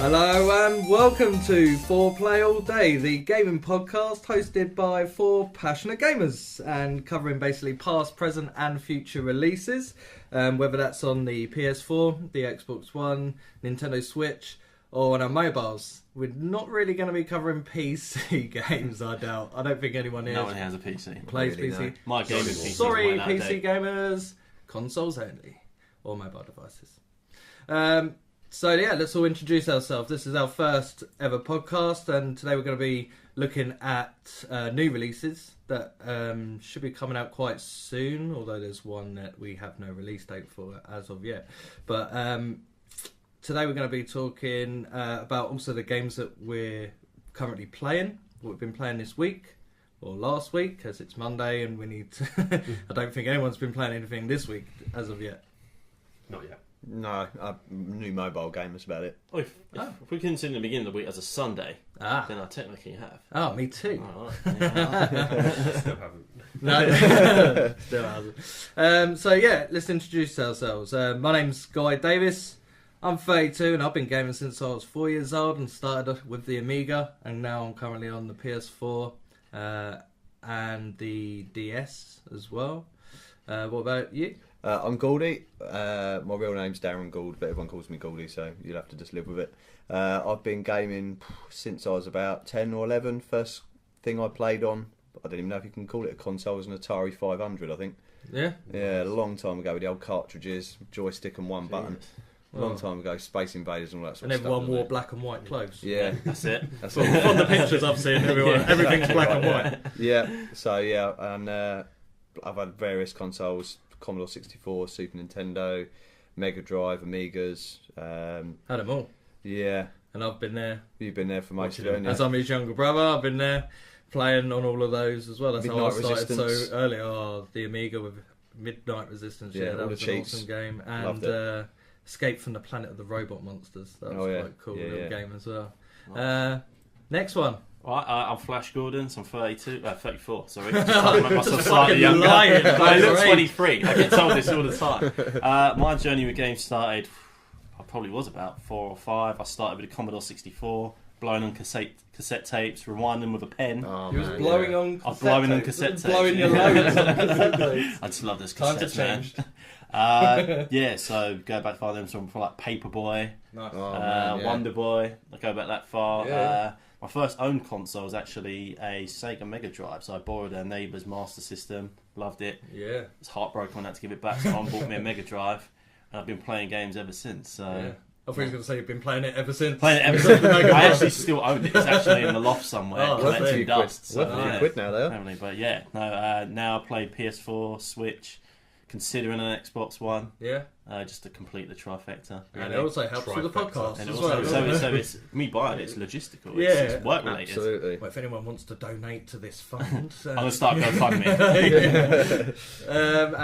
Hello and welcome to 4Play All Day, the gaming podcast hosted by 4 passionate gamers and covering basically past, present and future releases, whether that's on the PS4, the Xbox One, Nintendo Switch or on our mobiles. We're not really going to be covering PC games, I doubt. I don't think anyone here No one has a PC. plays Really, PC. no. My gaming PC. Sorry, PC gamers. Consoles only. Or mobile devices. So yeah, let's all introduce ourselves. This is our first ever podcast, and today we're going to be looking at new releases that should be coming out quite soon, although there's one that we have no release date for as of yet. But today we're going to be talking about also the games that we're currently playing, what we've been playing this week, or last week, as it's Monday and we need to... I don't think anyone's been playing anything this week as of yet. Not yet. No, new mobile game, that's about it. Oh, if we consider the beginning of the week as a Sunday, then I technically have. Oh, me too. All right. Still haven't. No, still hasn't. So yeah, let's introduce ourselves. My name's Guy Davis. I'm 32 and I've been gaming since I was 4 years old and started with the Amiga, and now I'm currently on the PS4 and the DS as well. What about you? I'm Gouldy. My real name's Darren Gould, but everyone calls me Gouldy, so you'll have to just live with it. I've been gaming since I was about 10 or 11. First thing I played on, I don't even know if you can call it a console, was an Atari 500, I think. Yeah? Yeah, a long time ago with the old cartridges, joystick and one button. A long Oh. time ago, Space Invaders and all that sort And of stuff. everyone wore wasn't black and white clothes. it? Yeah, That's it. that's From it. the pictures I've seen, everything's black and white. Yeah, so yeah, and I've had various consoles: Commodore 64, Super Nintendo, Mega Drive, Amigas. Had them all. Yeah, And I've been there. you've been there for most of it, haven't you? As I'm his younger brother, I've been there playing on all of those as well. That's how I Midnight started Resistance. so early. Oh, the Amiga with Midnight Resistance. Yeah, Yeah, all that the was an cheats. awesome game. Loved And Escape from the Planet of the Robot Monsters. That was Oh, yeah. quite a cool Yeah, little yeah. game as well. Nice. Next one. Right, I'm Flash Gordon, so I'm 34, sorry. Just trying to make myself slightly Fucking younger. lying. I look Great. 23. I get told this all the time. My journey with games started, I probably was about 4 or 5. I started with a Commodore 64, blowing on cassette tapes, rewinding with a pen. Oh, He was man, blowing yeah. on I was blowing on tapes. cassette tapes. Blowing your yeah. loads on cassette tapes. I just love this Times have cassettes, man. changed. Yeah, so go back far then from like Paperboy, Nice. Oh, man, yeah. Wonder Boy. I go back that far. Yeah. My first owned console was actually a Sega Mega Drive, so I borrowed a neighbour's Master System, loved it. Yeah. I was heartbroken when I had to give it back, so Mum bought me a Mega Drive, and I've been playing games ever since. So Yeah. I thought you were going to say you've been playing it ever since. playing it ever since. I actually still own it. It's actually in the loft somewhere, Oh, Worth a collecting few dust. quid. Worth a few yeah. quid now, though. Apparently, but yeah, no. Now I play PS4, Switch, considering an Xbox One, Yeah. just to complete the trifecta. And really. it also helps with the Trifecta. podcast And as also, well. so it's me buying it's logistical. Yeah, It's work related. Absolutely. Well, if anyone wants to donate to this fund, I'm gonna start GoFundMe.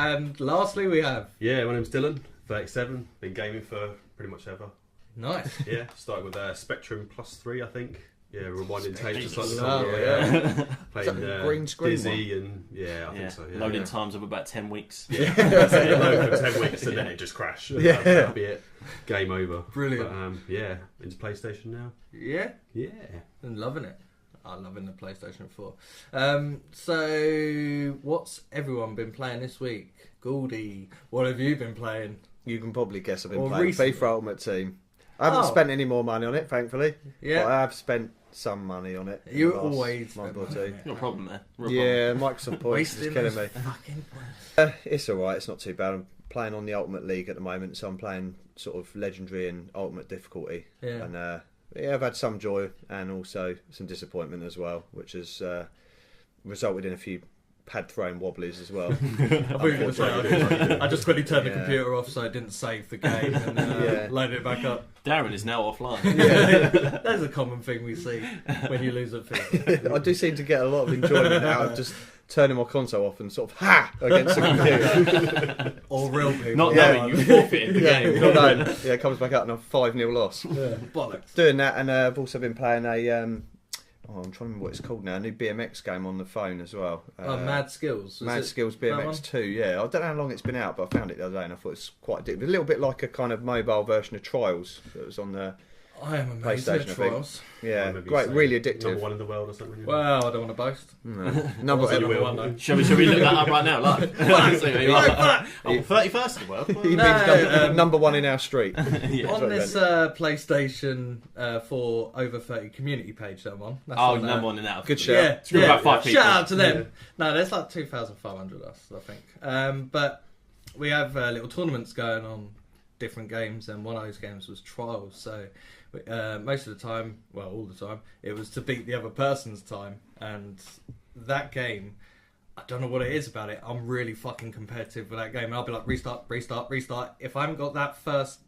And lastly, we have Yeah, my name's Dylan, 37. Been gaming for pretty much ever. nice. Yeah, started with Spectrum Plus 3, I think. Yeah, rewinding tapes just like Jesus. the Oh, normal, yeah. Playing Is that the green screen Dizzy and I Yeah, think so. Yeah, loading yeah. times of about 10 weeks. Yeah, that's it. Load for 10 weeks and then it just crashed. Yeah. That'll be it. Game over. Brilliant. But, yeah, into PlayStation now. Yeah, Yeah. and loving it. I'm loving the PlayStation 4. So, what's everyone been playing this week? Gouldy, what have you been playing? You can probably guess I've been Or playing recently. FIFA Ultimate Team. I haven't Oh. spent any more money on it, thankfully. Yeah. But I have spent some money on it. in You the last always month spend or money two. on it. Not a problem there. Real Yeah, Microsoft points is Wasting killing those me. fucking points. It's alright, it's not too bad. I'm playing on the Ultimate League at the moment, so I'm playing sort of Legendary and Ultimate difficulty. Yeah. And yeah, I've had some joy and also some disappointment as well, which has resulted in a few pad throwing wobblies as well. I thought you were going to say, I just quickly turned the Yeah. computer off so I didn't save the game and Yeah. loaded it back up. Darren is now offline. Yeah. That's a common thing we see when you lose a FIFA. I do seem to get a lot of enjoyment out of just turning my console off and sort of against the computer. Or real people. Not Yeah. knowing you forfeited the Yeah, game. not knowing. Yeah, it comes back out in a 5-0 loss. Yeah, bollocks. Doing that, and I've also been playing a I'm trying to remember what it's called now. A new BMX game on the phone as well. Mad Skills. Mad Skills BMX 2. Yeah, I don't know how long it's been out, but I found it the other day and I thought it's quite addictive. A little bit like a kind of mobile version of Trials that was on the I am amazing PlayStation, at I think. trials. Yeah, Or maybe great, say really Number addictive. 1 in the world or something. you know. Well, I don't want to boast. No. Wasn't Number number will. one, though. Shall we look that up right now? Like, see what you are. Oh, 31st in the world. he Well, means No, number one in our street. yeah. On Sorry, this PlayStation 4 over 30 community page that I'm on. That's Oh, on, number one in that. Good shout. Yeah, It's about 5 people. Shout out to them. Yeah. No, there's like 2,500 of us, I think. But we have little tournaments going on, different games, and one of those games was trials. So most of the time, well, all the time, it was to beat the other person's time. And that game, I don't know what it is about it. I'm really fucking competitive with that game. I'll be like, restart, restart, restart. If I haven't got that first,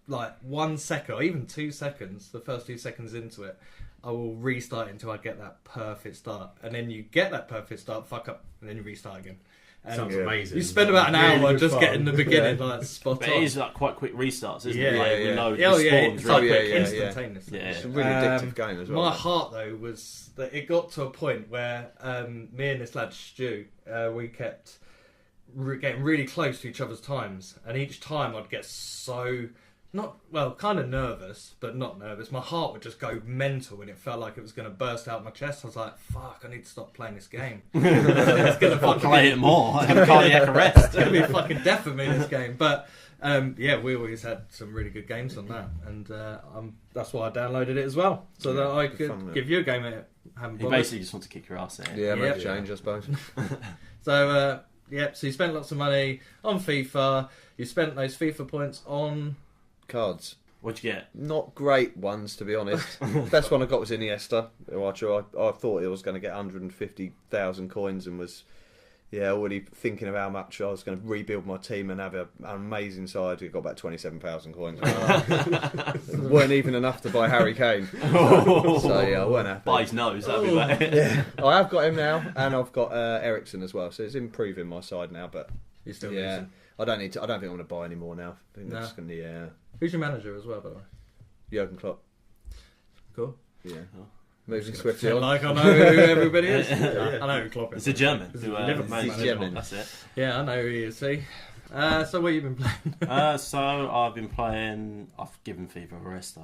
like, 1 second, or even 2 seconds, the first 2 seconds into it, I will restart until I get that perfect start. And then you get that perfect start, fuck up, and then you restart again. And Sounds Yeah. amazing. you spend about an Really hour good just fun. getting the beginning like spot But on. it is like quite quick restarts, isn't Yeah, it? Like, yeah, we yeah. know Oh the yeah, spawns it's right like yeah, quick. yeah. instantaneously. Yeah. It's a really addictive Um, game as well. My heart though was that it got to a point where me and this lad Stu, we kept getting really close to each other's times, and each time I'd get so kind of nervous, but not nervous. My heart would just go mental, and it felt like it was going to burst out my chest. I was like, "Fuck! I need to stop playing this game. It's going to fucking Play it more. Have a cardiac arrest. it's going to be fucking death for me this game." But yeah, we always had some really good games on that, and that's why I downloaded it as well, so that I good could fun, mate. give you a game at haven't He bothered. basically just wants to kick your ass in. Yeah, make a Yep. change, I suppose. So so you spent lots of money on FIFA. You spent those FIFA points on. Cards. What'd you get? Not great ones, to be honest. Best one I got was Iniesta. I thought it was going to get 150,000 coins and was, already thinking of how much I was going to rebuild my team and have an amazing side. It got about 27,000 coins. Weren't even enough to buy Harry Kane. So yeah, I weren't happy. By his nose, that'd be bad. Yeah, I have got him now, and I've got Ericsson as well. So it's improving my side now. But You're still yeah, losing. I don't think I'm going to buy any more now. I think No. that's going to Who's your manager as well, by the way? Jurgen Klopp. Cool. Yeah, Oh. moving swiftly Yeah, on. like I know who everybody is. Yeah. I know who Klopp is. It's a German. It's Who, a Liverpool manages manager. Liverpool, that's it. Yeah, I know who he is. See. So what have you been playing? So I've been playing. I've given FIFA a rest. I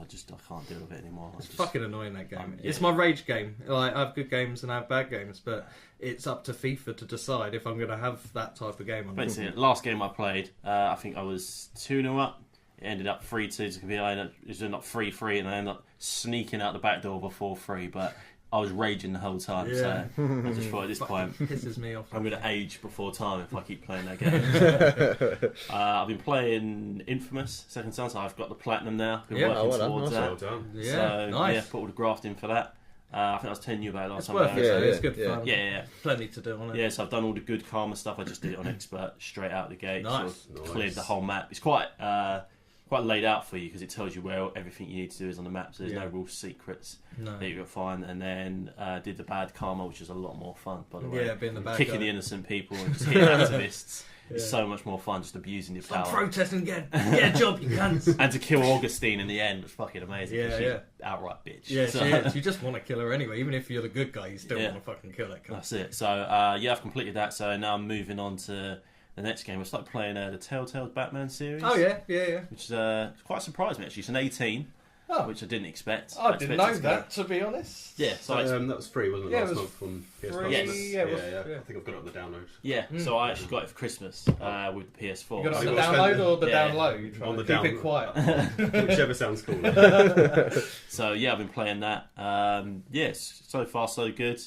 can't deal with it anymore. It's fucking annoying, that game. Yeah. It's my rage game. Like, I have good games and I have bad games, but it's up to FIFA to decide if I'm going to have that type of game or not. Basically, last game I played, I think I was 2-0 up. It ended up 3-2 to compete. It was not 3-3, and I ended up sneaking out the back door before 4-3. But I was raging the whole time, Yeah. so I just thought at this point Pisses me off. I'm going to age before time if I keep playing that game. I've been playing Infamous Second Son, so I've got the platinum now. Been Yeah. working Oh, well done. towards Nice. that. Well done. Yeah, So nice. yeah, put all the graft in for that. I think I was telling you about it last It's time. worth about it. Yeah, It's yeah, good yeah. fun. Yeah. Plenty to do on it. Yeah, so I've done all the good karma stuff. I just did it on expert straight out the gate. Nice. Sort of Nice. cleared the whole map. It's quite laid out for you because it tells you where everything you need to do is on the map. So there's Yeah. no real secrets No. that you've got to find. And then did the bad karma, which is a lot more fun, by the way. Yeah, being the bad Kicking guy. the innocent people and just hitting activists. Yeah. It's so much more fun just abusing your Stop power. protesting again. Get a job, you cunts. And to kill Augustine in the end was fucking amazing. Yeah, 'cause she's yeah. outright bitch. Yeah, So- she is. You just want to kill her anyway. Even if you're the good guy, you still Yeah. want to fucking kill that cunt. That's it. So I've completed that. So now I'm moving on to the next game. I started playing the Telltale Batman series. Oh, yeah, yeah, yeah. Which quite surprised me actually. It's an 18, Oh, which I didn't expect. I didn't expected know it to be- that, to be honest. Yeah, so That was free, wasn't it? Yeah, it last was month on PS free, Plus. Yes. wasn't it? yeah, it was- yeah. yeah. I think I've got it on the download. yeah. Mm. So I actually got it for Christmas with the PS4. You got it on So the you gotta download spend- or the Yeah. download? On the Keep down- it quiet. Whichever sounds cooler. So yeah, I've been playing that. Yes, so far so good.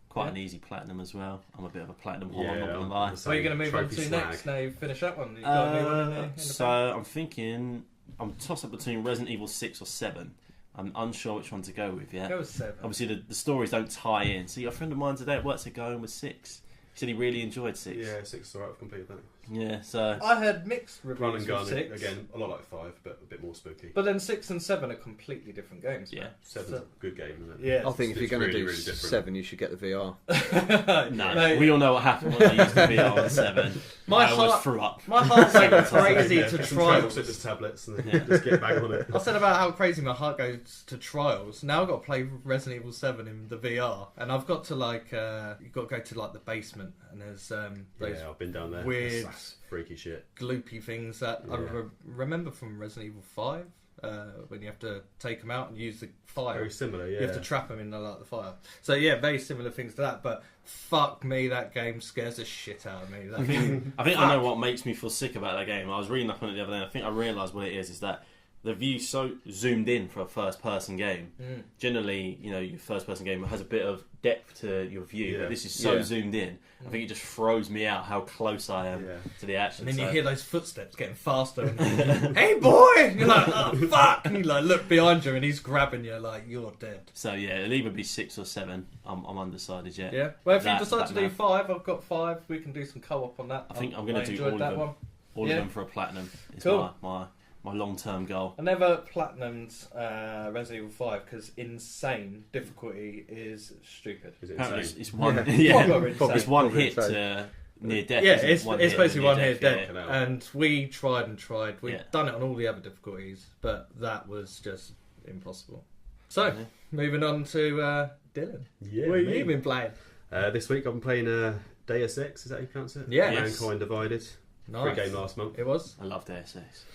Quite an easy platinum as well. I'm a bit of a platinum whore, I'm not gonna lie. What are you going to move on to Trophy next? swag. Now you've finished that one. You got a new one in the So I'm thinking I'm tossed up between Resident Evil 6 or 7. I'm unsure which one to go with yet. Go with 7. Obviously, the stories don't tie in. See, a friend of mine today at work said going with 6. He said he really enjoyed 6. Yeah, 6 is alright. I've completed that. Yeah, so I heard mixed Run reviews and of gun 6. again, a lot like 5, but a bit more spooky. But then 6 and 7 are completely different games. Yeah. man. 7's a good game, isn't it? Yeah. I think if you're It's going to really, do really different. 7, you should get the VR. no, we all know what happened when I used to be on 7. My I almost heart- threw up. My heart's like crazy Yeah, to some travel trials. sickness tablets and Yeah. just get back on it. I said about how crazy my heart goes to trials. Now I've got to play Resident Evil 7 in the VR, and I've got to you've got to go to like the basement, and there's those Yeah, I've been down there. weird- That's freaky shit. gloopy things that I Yeah. remember from Resident Evil 5. when you have to take them out and use the fire. Very similar, yeah. You have to trap them in the fire. So yeah, very similar things to that. But fuck me, that game scares the shit out of me. That game. I think I know what makes me feel sick about that game. I was reading up on it the other day, and I think I realised what it is that the view's so zoomed in for a first-person game. Generally, your first-person game has a bit of depth to your view, but this is so zoomed in. I think it just throws me out how close I am to the action. And then you hear those footsteps getting faster. And, hey, boy! And you're like, oh, fuck! And you look behind you, and he's grabbing you like, you're dead. So, yeah, it'll either be 6 or 7. I'm undecided yet. Yeah. Well, if you decide to do 5, I've got 5. We can do some co-op on that. I think I'm going to do all of them. All of them for a platinum. It's my long-term goal. I never platinumed Resident Evil 5 because insane difficulty is stupid. Is it Apparently insane? it's one, it's one hit near death. Yeah, isn't it? it's basically one hit death. yeah. And we tried and tried. We've done it on all the other difficulties, but that was just impossible. So, moving on to Dylan. Yeah, what have me. you been playing? This week I've been playing Deus Ex, is that how you pronounce it? Yeah. Yes. Mankind Divided. Nice. Free game last month. It was. I love Deus Ex.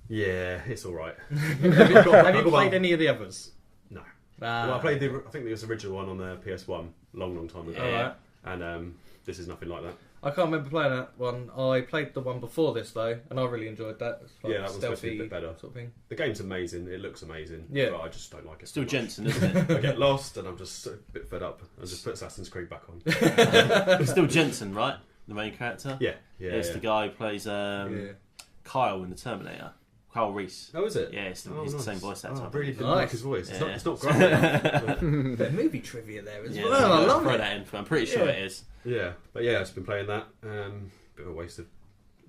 Yeah, it's alright. Have you played any of the others? No. Ah. Well, I played I think there was the original one on the PS1, long time ago. Yeah. And this is nothing like that. I can't remember playing that one. I played the one before this though, and I really enjoyed that. It's like Yeah, that one's supposed to be a bit better. sort of thing. The game's amazing, it looks amazing, Yeah. but I just don't like it. Still so much. Jensen, isn't it? I get lost and I'm just a bit fed up. I just put Assassin's Creed back on. It's still Jensen, right? The main character? Yeah. It's the guy who plays Kyle in the Terminator. Kyle Reese. Oh, is it? Yeah, it's the nice. same voice actor. Oh, I really didn't Nice. like his voice. Yeah. It's not great enough. Bit of movie trivia there as Yeah, well. I love throw it. that in. I'm pretty sure Yeah. it is. Yeah, but yeah, I've just been playing that. Bit of a waste of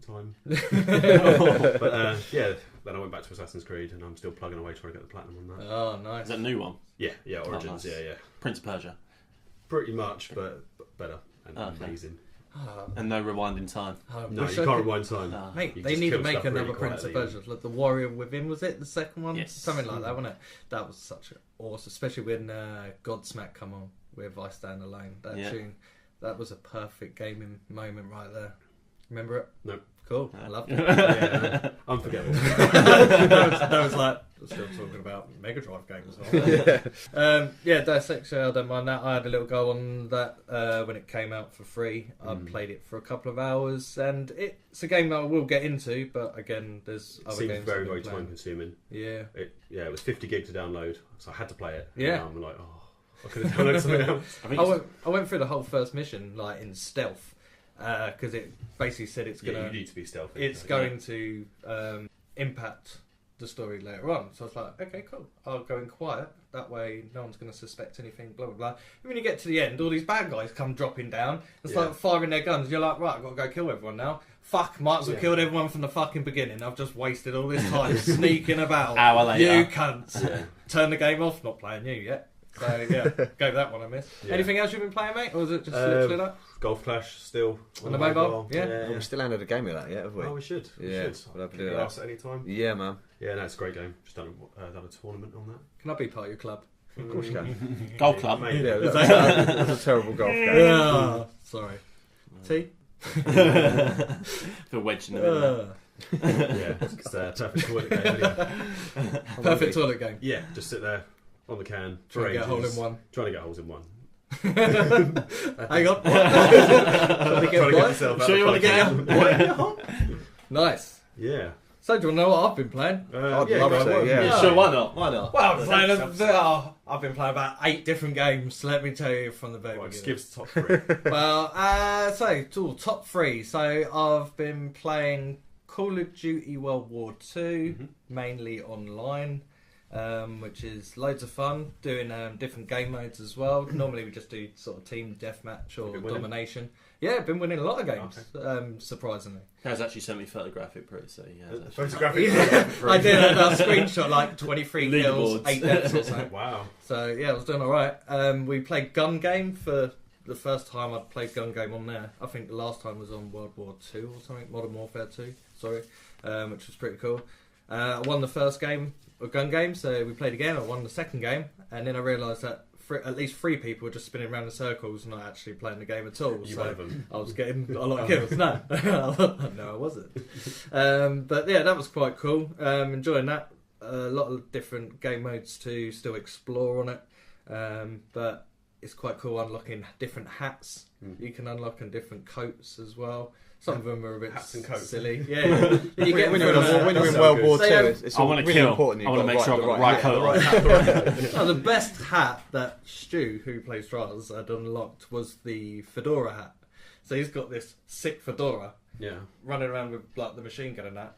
time. But yeah, then I went back to Assassin's Creed and I'm still plugging away trying to get the platinum on that. Oh, nice. Is that a new one? Yeah, Origins, nice. yeah. Prince of Persia. Pretty much, but better and Okay. amazing. Oh, And no rewinding time. I No, wish you I can't could- rewind time. Ah. Mate, You they just need to kill make stuff another really Prince of quietly. Persia. Like the Warrior Within, was it the second one? Yes. Something like that, wasn't it? That was such an awesome, especially when Godsmack come on with I Stand Alone. That Yeah. tune, that was a perfect gaming moment right there. Remember it? No. Cool. Yeah. I loved it. Yeah, unforgettable. that was like, we're still talking about Mega Drive games. Yeah, Deus Ex, I don't mind that. I had a little go on that when it came out for free. I played it for a couple of hours, and it's a game that I will get into, but again, there's It other seemed games. very, I've very been playing. time consuming. Yeah. It was 50 gig to download, so I had to play it. Yeah. And I'm like, I could have downloaded something else. I think I went through the whole first mission like in stealth because it basically said it's Yeah, gonna you need to be stealthy. it's going to impact the story later on. So I was like, okay, cool. I'll go in quiet. That way, no one's going to suspect anything. Blah blah blah. And when you get to the end, all these bad guys come dropping down and start Yeah. firing their guns. You're like, right, I've got to go kill everyone now. Fuck, might as well Yeah. killed everyone from the fucking beginning. I've just wasted all this time sneaking about. Hour later. You cunts. Yeah. Turn the game off. Not playing you yet. So yeah, go that one I missed. Yeah. Anything else you've been playing, mate, or is it just literally that? Golf Clash still On the mobile? Yeah. Well, we still haven't had a game of that yet, have we? Oh, we should. Yeah, We should. we'll have to do Can you that. ask at any time? Yeah, man. Yeah, no, it's a great game. Just done a tournament on that. Can I be part of your club? Of course you can. Golf club. Maybe. Yeah, that's a terrible golf game. Ah, sorry. Tea? Feel wedged in the middle. Yeah, it's a perfect toilet game anyway. Perfect toilet game. Yeah, just sit there on the can. Try for to get a hole ages, in one. Trying to get holes in one. Hang on. Trying to get what? myself out Sure of you want to fucking- get your Nice. Yeah. So do you want to know what I've been playing? I'd yeah, love go on, to, what have yeah. you Yeah, done? sure, why not? Why not? Well, I've been playing about 8 different games. Let me tell you from the very Right, just beginning. give us the top 3. So top 3. So I've been playing Call of Duty World War II, mainly online, which is loads of fun. Doing different game modes as well. Normally we just do sort of team deathmatch or Been winning? domination. Yeah, I've been winning a lot of games, surprisingly. Kaz actually sent me photographic proof, so yeah. that's actually- Photographic. Yeah, I did a screenshot like 23 kills, Leaderboards. 8 deaths or something. Wow. So yeah, I was doing alright. We played Gun Game for the first time I'd played Gun Game on there. I think the last time was on World War 2 or something, Modern Warfare 2, sorry, which was pretty cool. I won the first game of Gun Game, so we played again. I won the second game, and then I realised that at least 3 people were just spinning around in circles and not actually playing the game at all. You so one of them. I was getting a lot of kills. No, no, I wasn't. But yeah, that was quite cool. Enjoying that. a lot of different game modes to still explore on it, but it's quite cool unlocking different hats you can unlock and different coats as well. Some of them are a bit Hats and coats. silly. Yeah, you get When you're in World War They II, have- it's I want to really kill. important. I want to make sure I've got the the right coat on. Oh, the best hat that Stu, who plays Trials, had unlocked was the fedora hat. So he's got this sick fedora Yeah. running around with like the machine gun and that.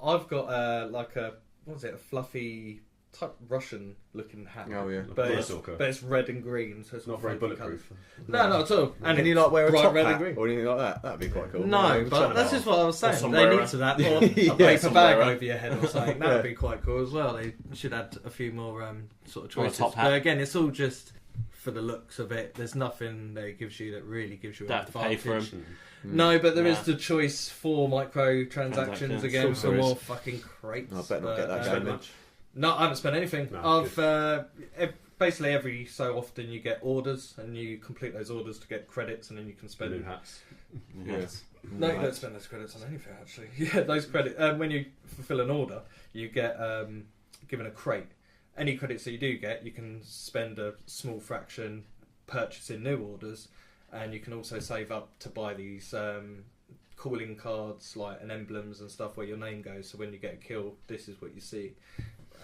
I've got like a a fluffy type Russian looking hat. Oh yeah. But Blood it's, Stalker. but it's red and green, so it's Not very funky bulletproof. colours. No, not at all. And can you it's like wear a bright top red hat and green. or anything like that? That'd be quite cool. No, Yeah, but that's just what I was saying. They sombrero. need to that, or a Yeah, paper bag sombrero. over your head or something. That would be quite cool as well. They should add a few more sort of Or a choices. top hat. But again, it's all just for the looks of it. There's nothing that it gives you that really gives you an Don't have to pay advantage. for 'em. No, but there is Nah. the choice for microtransactions Transactions. again Of for course. more fucking crates. I better not get that But, game Spend then. much. No, I haven't spent anything. No, I've basically every so often you get orders and you complete those orders to get credits and then you can Spend spend. new hats. Yes. No, you don't spend those credits on anything actually. Yeah, those credits when you fulfill an order, you get given a crate. Any credits that you do get, you can spend a small fraction purchasing new orders, and you can also save up to buy these calling cards like and emblems and stuff where your name goes. So when you get a kill, this is what you see.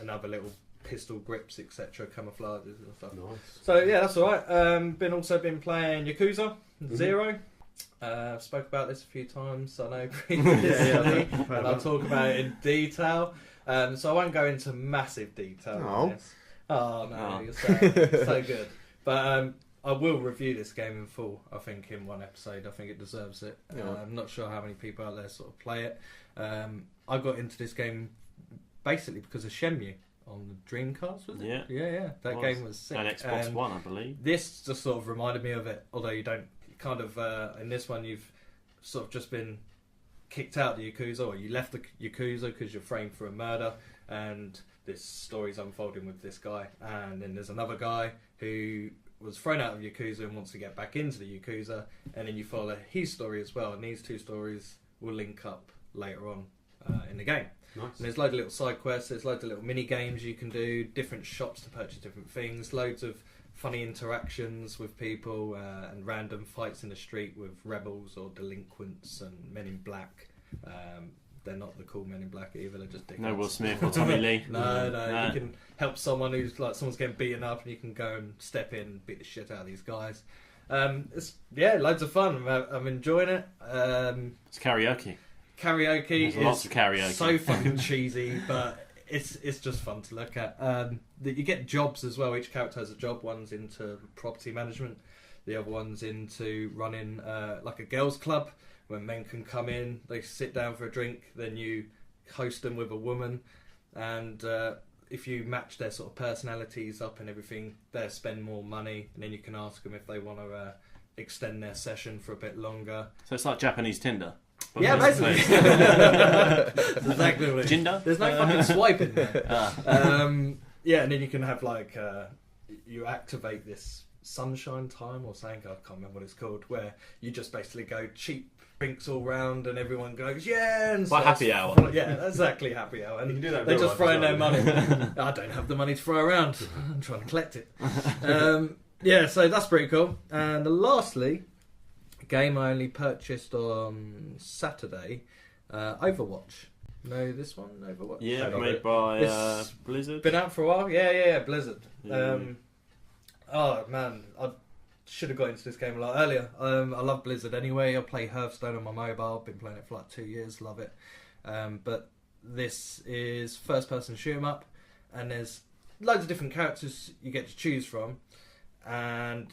Another little pistol grips, etc., camouflages and stuff. Nice. So yeah, that's all right. Been playing Yakuza Mhm. 0. Spoke about this a few times, I know previously, and I'll talk about it in detail. So I won't go into massive detail on No. this. Oh no, Oh. you're so good. But I will review this game in full, I think, in one episode. I think it deserves it. Yeah. I'm not sure how many people out there sort of play it. I got into this game basically because of Shenmue on the Dreamcast, was it? Yeah. Yeah. That Was. game was sick. And Xbox And One, I believe. this just sort of reminded me of it, although you don't kind of in this one you've sort of just been kicked out the Yakuza, or you left the Yakuza because you're framed for a murder, and this story's unfolding with this guy, and then there's another guy who was thrown out of Yakuza and wants to get back into the Yakuza, and then you follow his story as well, and these two stories will link up later on in the game. Nice. And there's loads of little side quests, there's loads of little mini games you can do, different shops to purchase different things, loads of funny interactions with people, and random fights in the street with rebels or delinquents and men in black. They're not the cool men in black either, they're just dickheads. No Will Smith or Tommy Lee. No, you can help someone who's like someone's getting beaten up, and you can go and step in and beat the shit out of these guys. It's loads of fun. I'm enjoying it. It's karaoke. Karaoke There's lots is of karaoke. so fucking cheesy, but it's just fun to look at. You get jobs as well. Each character has a job. One's into property management, the other one's into running like a girls' club where men can come in, they sit down for a drink, then you host them with a woman, and if you match their sort of personalities up and everything, they'll spend more money, and then you can ask them if they want to extend their session for a bit longer. So it's like Japanese Tinder. But Yeah, face to basically. face. That's exactly what it is. Ginger? There's no fucking swiping there. Ah. And then you can have like you activate this sunshine time or something. I can't remember what it's called. Where you just basically go cheap drinks all round and everyone goes yeah. And Like starts happy hour. Yeah, exactly happy hour. And You can do that in they're real just life throwing as their well. money. I don't have the money to throw around. I'm trying to collect it. So that's pretty cool. And lastly, a game I only purchased on Saturday, Overwatch. Know this one, Overwatch? Yeah, I love made it. by It's Blizzard. Been out for a while? Yeah, Blizzard. Yeah. Oh man, I should have got into this game a lot earlier. I love Blizzard anyway. I play Hearthstone on my mobile. Been playing it for like 2 years. Love it. But this is first-person shoot 'em up, and there's loads of different characters you get to choose from, and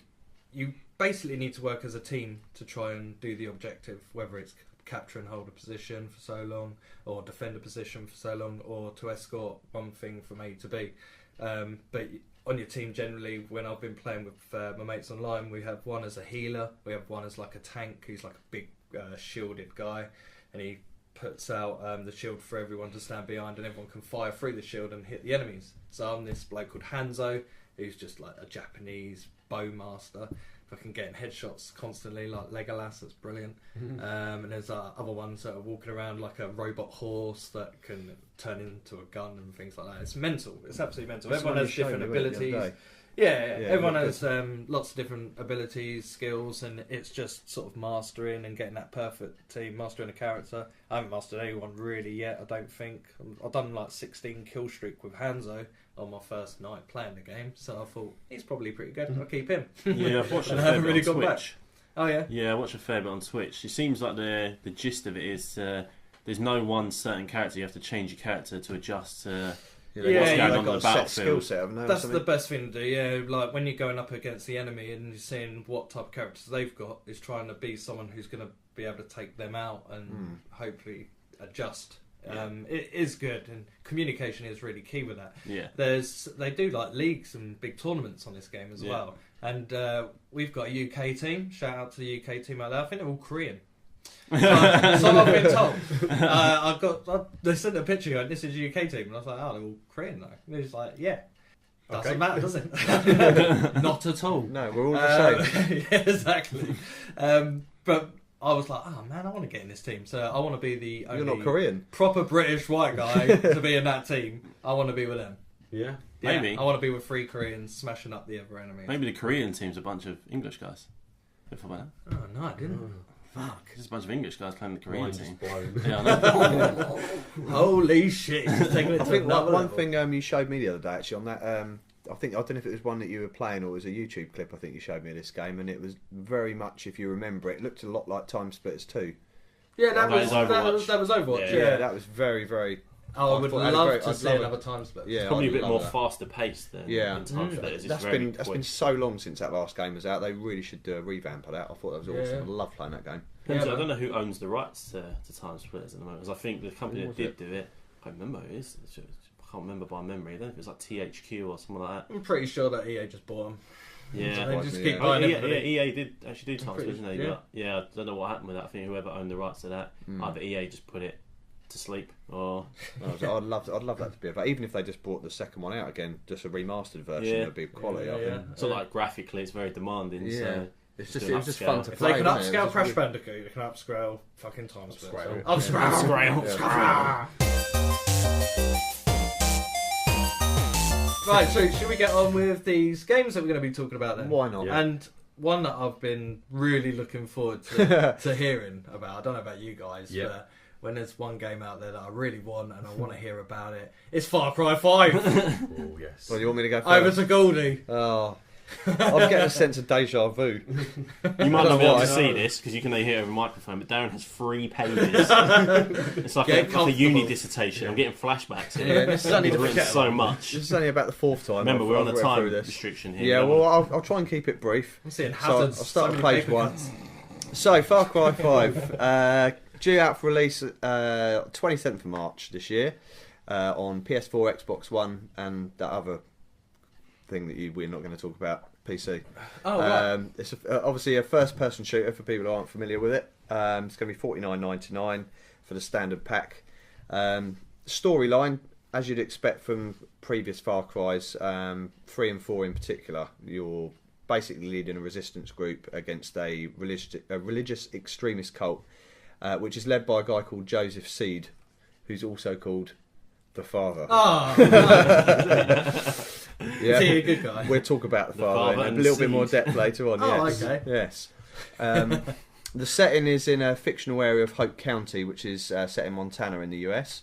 you basically need to work as a team to try and do the objective, whether it's capture and hold a position for so long, or defend a position for so long, or to escort one thing from A to B. But on your team, generally, when I've been playing with my mates online, we have one as a healer, we have one as like a tank, who's like a big shielded guy, and he puts out the shield for everyone to stand behind, and everyone can fire through the shield and hit the enemies. So I'm this bloke called Hanzo, who's just like a Japanese bowmaster, fucking getting headshots constantly, like Legolas. That's brilliant. And there's other ones that are walking around like a robot horse that can turn into a gun and things like that. It's mental. It's absolutely mental. That's Everyone what has you different showed me, wasn't it, the other abilities. day? Yeah, everyone look has lots of different abilities, skills, and it's just sort of mastering and getting that perfect team, mastering a character. I haven't mastered anyone really yet, I don't think. I've done like 16 kill streak with Hanzo on my first night playing the game, so I thought, he's probably pretty good, I'll keep him. Yeah, I've watched a And I fair haven't bit really on gone back. Twitch. Oh yeah? Yeah, I watch a fair bit on Twitch. It seems like the gist of it is there's no one certain character. You have to change your character to adjust to Yeah, what's you going got on the a set battlefield. skill set, haven't they? That's the best thing to do, yeah. Like when you're going up against the enemy and you're seeing what type of characters they've got, is trying to be someone who's going to be able to take them out and hopefully adjust. Yeah. It is good, and communication is really key with that. Yeah. They do like leagues and big tournaments on this game as Yeah. well, and we've got a UK team. Shout out to the UK team out there. I think they're all Korean. So I've been told. They sent a picture going, "This is a UK team," and I was like, "Oh, they're all Korean though." And he's like, "Yeah, doesn't Okay. matter, does it?" Not at all. No, we're all the same. Yeah, exactly. But I was like, "Oh man, I want to get in this team." So I want to be the only You're not Korean. proper British white guy to be in that team. I want to be with them. Yeah. Yeah, Maybe. I want to be with 3 Koreans smashing up the other enemies. Maybe the Korean team's a bunch of English guys. If I that. Oh no, I didn't. Fuck. There's a bunch of English guys playing the Korean Mind team. just blown. Yeah, I know. Holy shit! He's taking it I to think another one level. thing you showed me the other day actually on that. I don't know if it was one that you were playing or it was a YouTube clip. I think you showed me of this game, and it was very much, if you remember it, looked a lot like Time Splitters 2. Yeah, that That was is Overwatch. that was Overwatch. Yeah. Yeah, that was very, very. Oh, I would I thought it had a love great- to I'd see love it. another time split. Yeah, Probably a I'd bit love more that. faster paced than Yeah. Time Splitters. It's That's very been quick. so long since that last game was out. They really should do a revamp of that. I thought that was Yeah. awesome. I love playing that game. Depends, Yeah, I don't know who owns the rights to Time Splitters at the moment. Because I think the company Who that was did do it, I can't remember who it is. I can't remember by memory. I don't know if it was like THQ or something like that. I'm pretty sure that EA just bought them. Yeah. They just Yeah. keep Oh, buying yeah, everybody. EA did actually do Time pretty Splitters, didn't they? sure, But, yeah, I don't know what happened with that. I think whoever owned the rights to that, either EA just put it to sleep or I'd love that to be about. Even if they just brought the second one out again, just a remastered version, Yeah. it'd be quality. I Yeah, think. so like graphically it's very demanding. Yeah. So It's Just just do it an was just upscale. fun to If play. they can wasn't it? It upscale was Crash really- Bandicoot, they can upscale fucking Time Split. Upscale. Upscale. Right, so should we get on with these games that we're going to be talking about then? Why not? Yeah. And one that I've been really looking forward to hearing about, I don't know about you guys, Yeah. but when there's one game out there that I really want and I want to hear about it, it's Far Cry 5. Oh, yes. Well, you want me to go Over first? to Goldie. Oh, I'm getting a sense of deja vu. you might don't not know be able why. to see this because you can only hear it over a microphone. But Darren has 3 pages. It's like Get a uni comfortable. dissertation. I'm getting flashbacks. Here. Yeah, this is only He's the written so much. This is only about the 4th time. Remember, I've- we're on a I've read time through this. restriction here. Yeah, Remember? well, I'll try and keep it brief. I'm seeing So I'll hazards. start so at many page paper 1. cuts. So, Far Cry 5, due out for release 27th of March this year on PS4, Xbox One, and that other thing that we're not going to talk about, PC. Oh, right. It's obviously a first-person shooter for people who aren't familiar with it. It's going to be $49.99 for the standard pack. Storyline, as you'd expect from previous Far Cry's, 3 and 4 in particular, you're basically leading a resistance group against a religious extremist cult, which is led by a guy called Joseph Seed, who's also called the Father. Oh, Yeah, is he a good guy? we'll talk about the The Father Father in a and little bit Seed. more depth later on. Oh, yes. okay. Yes. The setting is in a fictional area of Hope County, which is set in Montana in the US.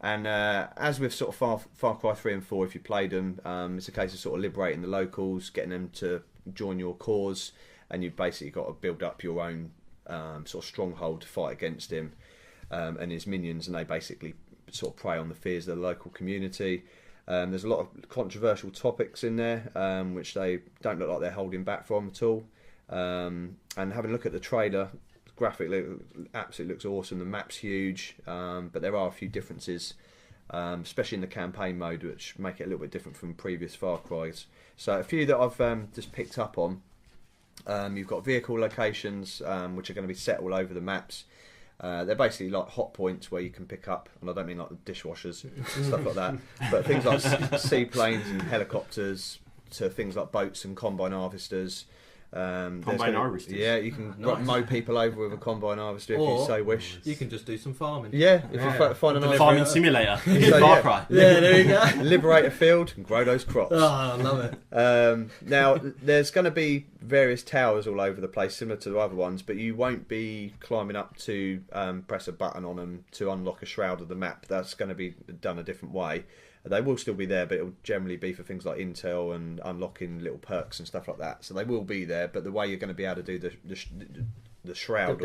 And as with sort of Far Cry 3 and 4, if you played them, it's a case of sort of liberating the locals, getting them to join your cause, and you've basically got to build up your own sort of stronghold to fight against him and his minions, and they basically sort of prey on the fears of the local community. There's a lot of controversial topics in there, which they don't look like they're holding back from at all. And having a look at the trailer, graphically, absolutely looks awesome. The map's huge, but there are a few differences, especially in the campaign mode, which make it a little bit different from previous Far Cry's. So a few that I've just picked up on. You've got vehicle locations, which are going to be set all over the maps. They're basically like hot points where you can pick up, and I don't mean like dishwashers and stuff like that, but things like seaplanes and helicopters, to things like boats and combine harvesters. Combine harvesters? Yeah, you can Nice. mow people over with a combine harvester if Or- you so wish. You can just do some farming. Yeah, if Yeah. you find a nice Farming simulator. So, Far yeah. Cry. Yeah, there you go. liberate a field and grow those crops. Oh, I love it. Now, there's going to be various towers all over the place, similar to the other ones, but you won't be climbing up to press a button on them to unlock a shroud of the map. That's going to be done a different way. They will still be there, but it will generally be for things like intel and unlocking little perks and stuff like that. So they will be there, but the way you're going to be able to do the shroud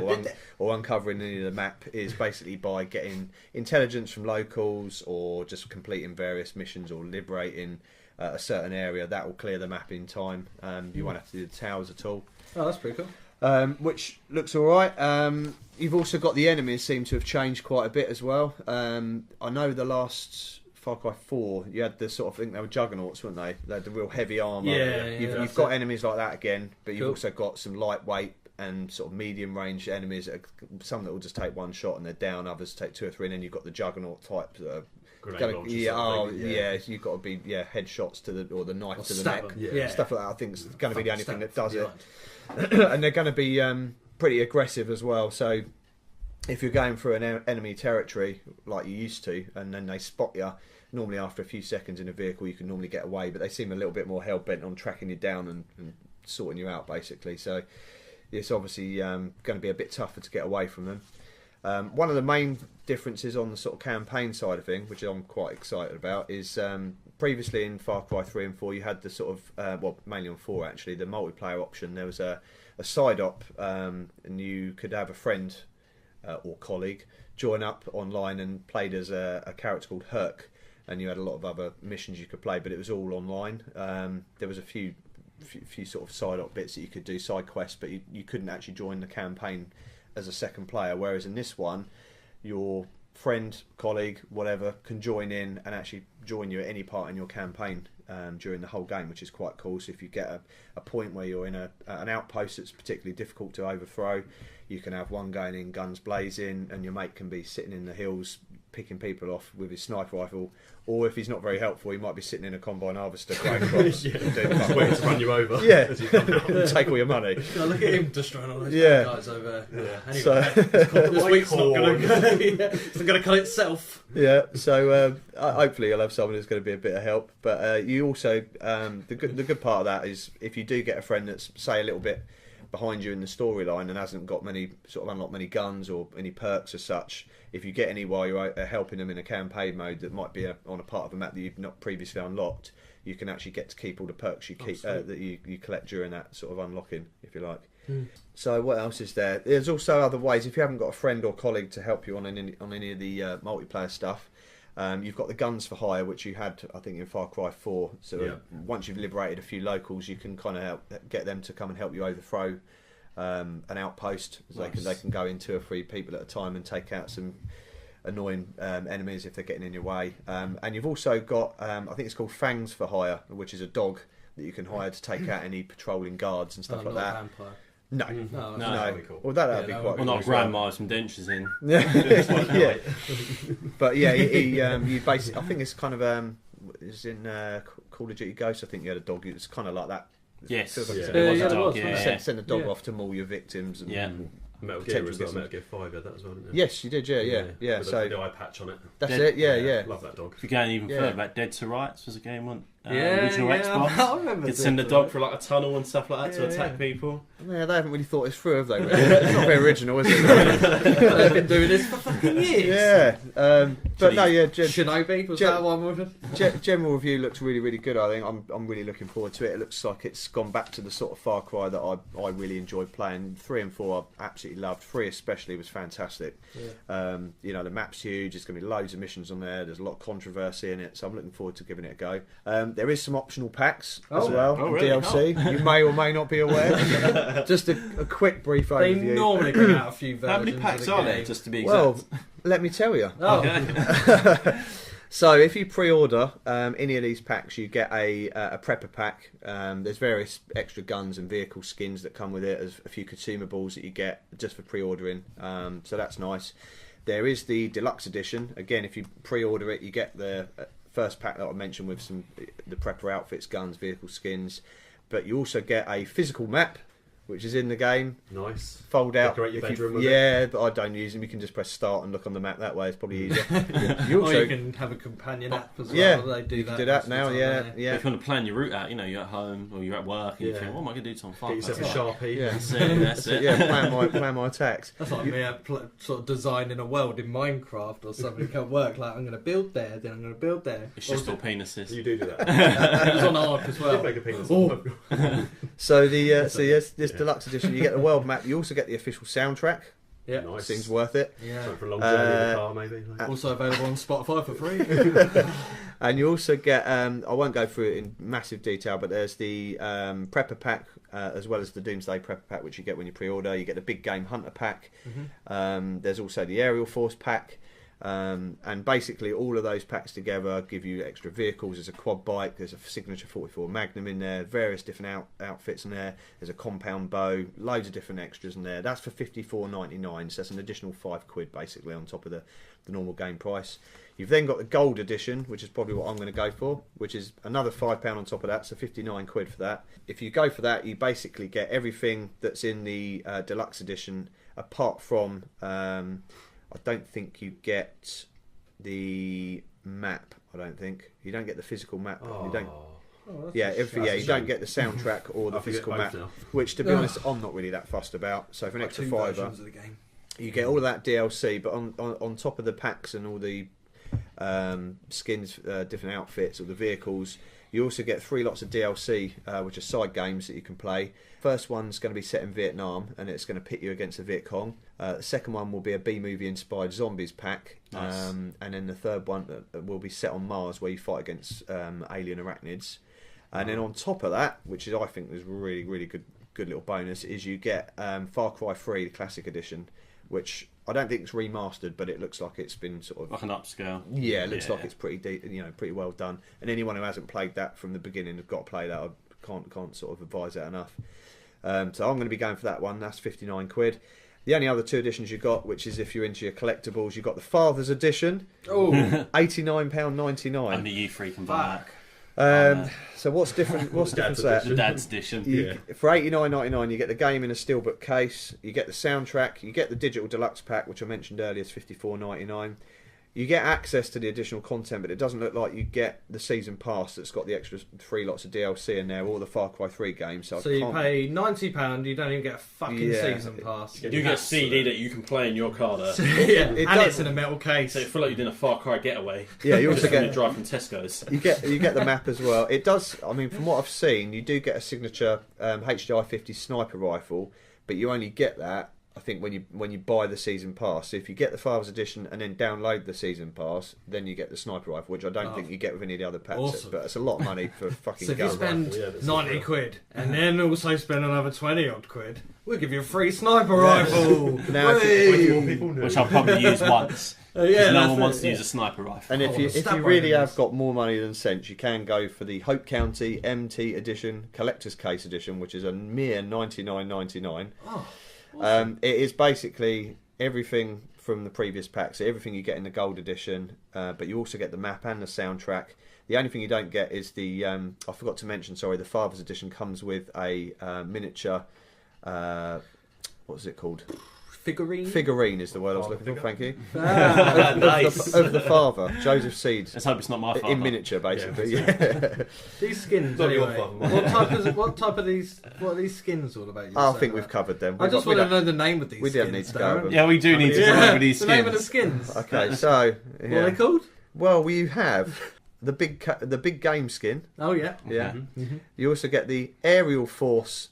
or uncovering any of the map is basically by getting intelligence from locals or just completing various missions or liberating a certain area. That will clear the map in time. You won't have to do the towers at all. Oh, that's pretty cool. Which looks all right. You've also got the enemies seem to have changed quite a bit as well. I know the last Far Cry 4, you had the sort of, I think they were juggernauts, weren't they? They had the real heavy armour. Yeah, You've got enemies like that again, but you've Cool. also got some lightweight and sort of medium range enemies. Some that will just take one shot and they're down, others take 2 or 3, and then you've got the juggernaut type that are Grenade launchers sort of thing. you've got to be headshots to the or the knife Or to the stab neck, them. Yeah. stuff like that. I think is going to be the only thing Stab that does from it. behind. And they're going to be pretty aggressive as well. So if you're going through an enemy territory like you used to, and then they spot you, normally after a few seconds in a vehicle, you can normally get away. But they seem a little bit more hell bent on tracking you down and sorting you out, basically. So it's obviously going to be a bit tougher to get away from them. One of the main differences on the sort of campaign side of things, which I'm quite excited about, is previously in Far Cry 3 and 4 you had the sort of, well, mainly on 4 actually, the multiplayer option. There was a side op, and you could have a friend or colleague join up online and played as a character called Herc, and you had a lot of other missions you could play, but it was all online. There was a few sort of side op bits that you could do, side quests, but you couldn't actually join the campaign as a second player, whereas in this one your friend, colleague, whatever can join in and actually join you at any part in your campaign during the whole game, which is quite cool. So if you get a point where you're in an outpost that's particularly difficult to overthrow, you can have one going in guns blazing and your mate can be sitting in the hills picking people off with his sniper rifle, or if he's not very helpful, he might be sitting in a combine harvester growing crops and doing Just waiting to run you over. Yeah. As you come out. and take all your money. God, look at him destroying all those Yeah. bad guys over. Yeah. Anyway, So- this week's not White going to it's not going to cut itself. Yeah, so hopefully you'll have someone who's going to be a bit of help. But you also, the good part of that is if you do get a friend that's, say, a little bit behind you in the storyline and hasn't got many, sort of unlocked many guns or any perks as such, if you get any while you're helping them in a campaign mode that might be on a part of a map that you've not previously unlocked, you can actually get to keep all the perks you keep that you collect during that sort of unlocking, if you like. So what else is there? There's also other ways. If you haven't got a friend or colleague to help you on any of the multiplayer stuff, you've got the guns for hire, which you had, I think, in Far Cry 4. So once you've liberated a few locals, you can kind of get them to come and help you overthrow an outpost. So they can go in 2 or 3 people at a time and take out some annoying enemies if they're getting in your way. And you've also got, I think it's called Fangs for hire, which is a dog that you can hire to take out any patrolling guards and stuff like that. Vampire. No. No, No. That'd be cool. Well, that'd Yeah, be that quite would Well, be not cool as well. grandma with some dentures in. Yeah. But yeah, you basically, I think it's kind of it's in Call of Duty Ghosts. I think you had a dog. It's kind of like that. Yes. Feels like Yeah. it's Yeah, It was yeah, a it dog, was, yeah, wasn't yeah. send the dog Yeah. off to maul your victims. And, Yeah. Metal Gear Potential as well. get Metal Gear 5 had that as well, didn't it? Yes, you did. Yeah. With So the eye patch on it. that's Dead- it. Yeah. Love that dog. If you're going even Yeah. further back, Dead to Rights was a game on Yeah, original yeah, Xbox. I remember You'd send the Dead to dog Rights. for like a tunnel and stuff like that to Yeah, attack yeah. people. Yeah, they haven't really thought this through, have they? Really? It's not very original, is it? They've been doing this for fucking years. Yeah. But no, yeah. Shinobi was Gen- that one with it? General review looks really, really good. I think I'm really looking forward to it. It looks like it's gone back to the sort of Far Cry that I really enjoyed playing. 3 and 4 I absolutely loved. 3 especially was fantastic. Yeah. The map's huge. There's going to be loads of missions on there. There's a lot of controversy in it, so I'm looking forward to giving it a go. There is some optional packs as Oh. well, Oh, and really? DLC. You may or may not be aware. Just a quick brief They overview. normally bring out a few versions. How many of packs the are there, game. just to be Well, exact? let me tell you. Oh, Okay. So if you pre-order any of these packs, you get a prepper pack. There's various extra guns and vehicle skins that come with it. There's a few consumables that you get just for pre-ordering. So that's nice. There is the deluxe edition. Again, if you pre-order it, you get the first pack that I mentioned with the prepper outfits, guns, vehicle skins, but you also get a physical map, which is in the game. Nice. Fold out. Decorate your bedroom with it. Yeah, but I don't use them. You can just press start and look on the map that way. It's probably easier. You Or also, you can have a companion app as well. yeah, They do you that. can do that most of the now. time, Yeah, don't they? yeah. If you want to plan your route out, you're at home or you're at work and you Yeah. think, what am I going to do till I'm Get yourself a Sharpie. Yeah. That's it. That's it. Yeah, plan my attacks. That's like me sort of designing a world in Minecraft or something. At work, like I'm going to build there, then I'm going to build there. It's just all penises. You do that. It was on Ark as You well. did make a penis. Oh. So yes, this deluxe edition, you get the world map. You also get the official soundtrack. Yeah. Nice. Seems worth it. Yeah. Something for a long journey in the car, maybe. Like. Also available on Spotify for free. And you also get, I won't go through it in massive detail, but there's the Prepper Pack, as well as the Doomsday Prepper Pack, which you get when you pre-order. You get the Big Game Hunter Pack. There's also the Aerial Force Pack. And basically all of those packs together give you extra vehicles. There's a quad bike, there's a signature 44 Magnum in there, various different outfits in there, there's a compound bow, loads of different extras in there. That's for $54.99, so that's an additional £5 basically on top of the normal game price. You've then got the gold edition, which is probably what I'm going to go for, which is another £5 on top of that, so £59 for that. If you go for that, you basically get everything that's in the deluxe edition, apart from I don't think you get the map. I don't think you don't get the physical map. You don't. Oh, Yeah, that's a you don't get the soundtrack or the I forget physical both map. now. Which, to be honest, I'm not really that fussed about. So for an extra two £5, versions of the game. you get all of that DLC. But on top of the packs and all the skins, different outfits, or the vehicles, you also get 3 lots of DLC, which are side games that you can play. First one's going to be set in Vietnam, and it's going to pit you against the Viet Cong. The second one will be a B-movie inspired zombies pack. Nice. And then the third one will be set on Mars, where you fight against alien arachnids. And then on top of that, which is I think is really, really good little bonus, is you get Far Cry 3, the classic edition, which I don't think it's remastered, but it looks like it's been sort of Like an upscale. yeah, it looks like it's pretty pretty well done. And anyone who hasn't played that from the beginning has got to play that. I can't sort of advise that enough. So I'm going to be going for that one. That's £59. The only other 2 editions you got, which is if you're into your collectibles, you got the Father's edition, Oh, £89.99. Only you three can buy So what's different? What's different to that. that? The dad's edition. For $89.99, you get the game in a steelbook case. You get the soundtrack. You get the digital deluxe pack, which I mentioned earlier is $54.99. You get access to the additional content, but it doesn't look like you get the season pass that's got the extra 3 lots of DLC in there, or the Far Cry 3 games. So, so you pay £90, you don't even get a fucking Yeah. season pass. You get a CD that you can play in your car though. Yeah, It and does- it's in a metal case. So you feel like you're doing a Far Cry getaway. Yeah, you also Just when you get drive from Tesco's. you get the map as well. It does. I mean, from what I've seen, you do get a signature HDI 50 sniper rifle, but you only get that, I think, when you buy the season pass. So if you get the Father's edition and then download the season pass, then you get the sniper rifle, which I don't think you get with any of the other packs. Awesome. But it's a lot of money for fucking So if you gun. spend rifle, yeah, that's £90 and then also spend another £20 we'll give you a free sniper rifle. Now, if Whey! More people know. Which I'll probably use once. Yeah, no that's one it, wants to yeah. use a sniper rifle. And I if wanna you stab really one of have these. got more money than sense, you can go for the Hope County MT edition, collector's case edition, which is a mere $99.99. Oh, It is basically everything from the previous pack, so everything you get in the gold edition, but you also get the map and the soundtrack. The only thing you don't get is the I forgot to mention, sorry, the Father's edition comes with a miniature. What's it called? Figurine is the word I was looking for. Thank you. Nice. Of the father, Joseph Seed, Let's hope it's not my father. in miniature, basically. Yeah. These skins, Not your anyway. father, What are these skins all about? I think we've covered them. I just We want to don't- know the name of these we skins. don't need to go Darren. over them. Yeah, we do need to go over these the name of the skins. skins. Okay, so What yeah. are they called? Well, we have the big game skin. Oh yeah. Yeah. Mm-hmm. You also get the Aerial Force.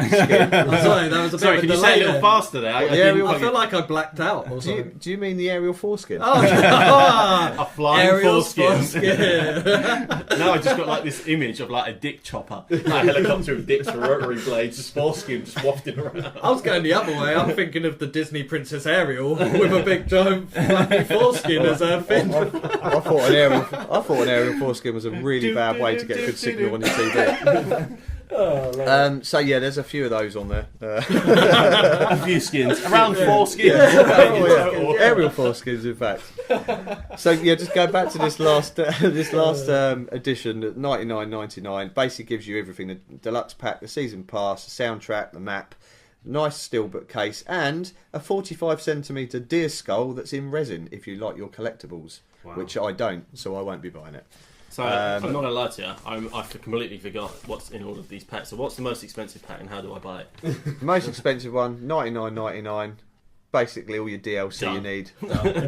I'm sorry, that was a bit Sorry, of a can you delay say it a little there. faster there? Well, the didn't aerial- I quite feel get- like I blacked out or something. Do you mean the Aerial Foreskin? Oh, a flying Aerial foreskin. foreskin. Now I just got like this image of like a dick chopper, like a helicopter with dicks for rotary blades, just foreskin just wafting around. I was going the other way. I'm thinking of the Disney Princess Ariel with a big giant fluffy foreskin as her fin. I thought an aerial foreskin was a really bad way to get a good signal on your TV. So yeah, there's a few of those on there. A few skins, around 4 skins. Aerial 4 skins, in fact. So yeah, just go back to this last edition at $99.99. Basically gives you everything: the deluxe pack, the season pass, the soundtrack, the map, nice steelbook case, and a 45cm deer skull that's in resin. If you like your collectibles, which I don't, so I won't be buying it. So I'm not gonna lie to you, I completely forgot what's in all of these packs. So what's the most expensive pack, and how do I buy it? The most expensive one, $99.99. Basically, all your DLC Done. you need.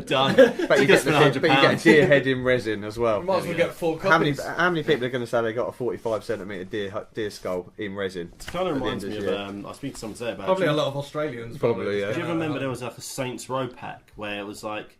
Done. But you get a deer head in resin as well. Might as well get 4 How many copies. people are going to say they got a 45cm deer skull in resin? It kind of reminds me At of, the end I was speaking to someone today about Probably it. a lot of Australians. Probably, yeah. Do you ever remember there was like a Saints Row pack where it was like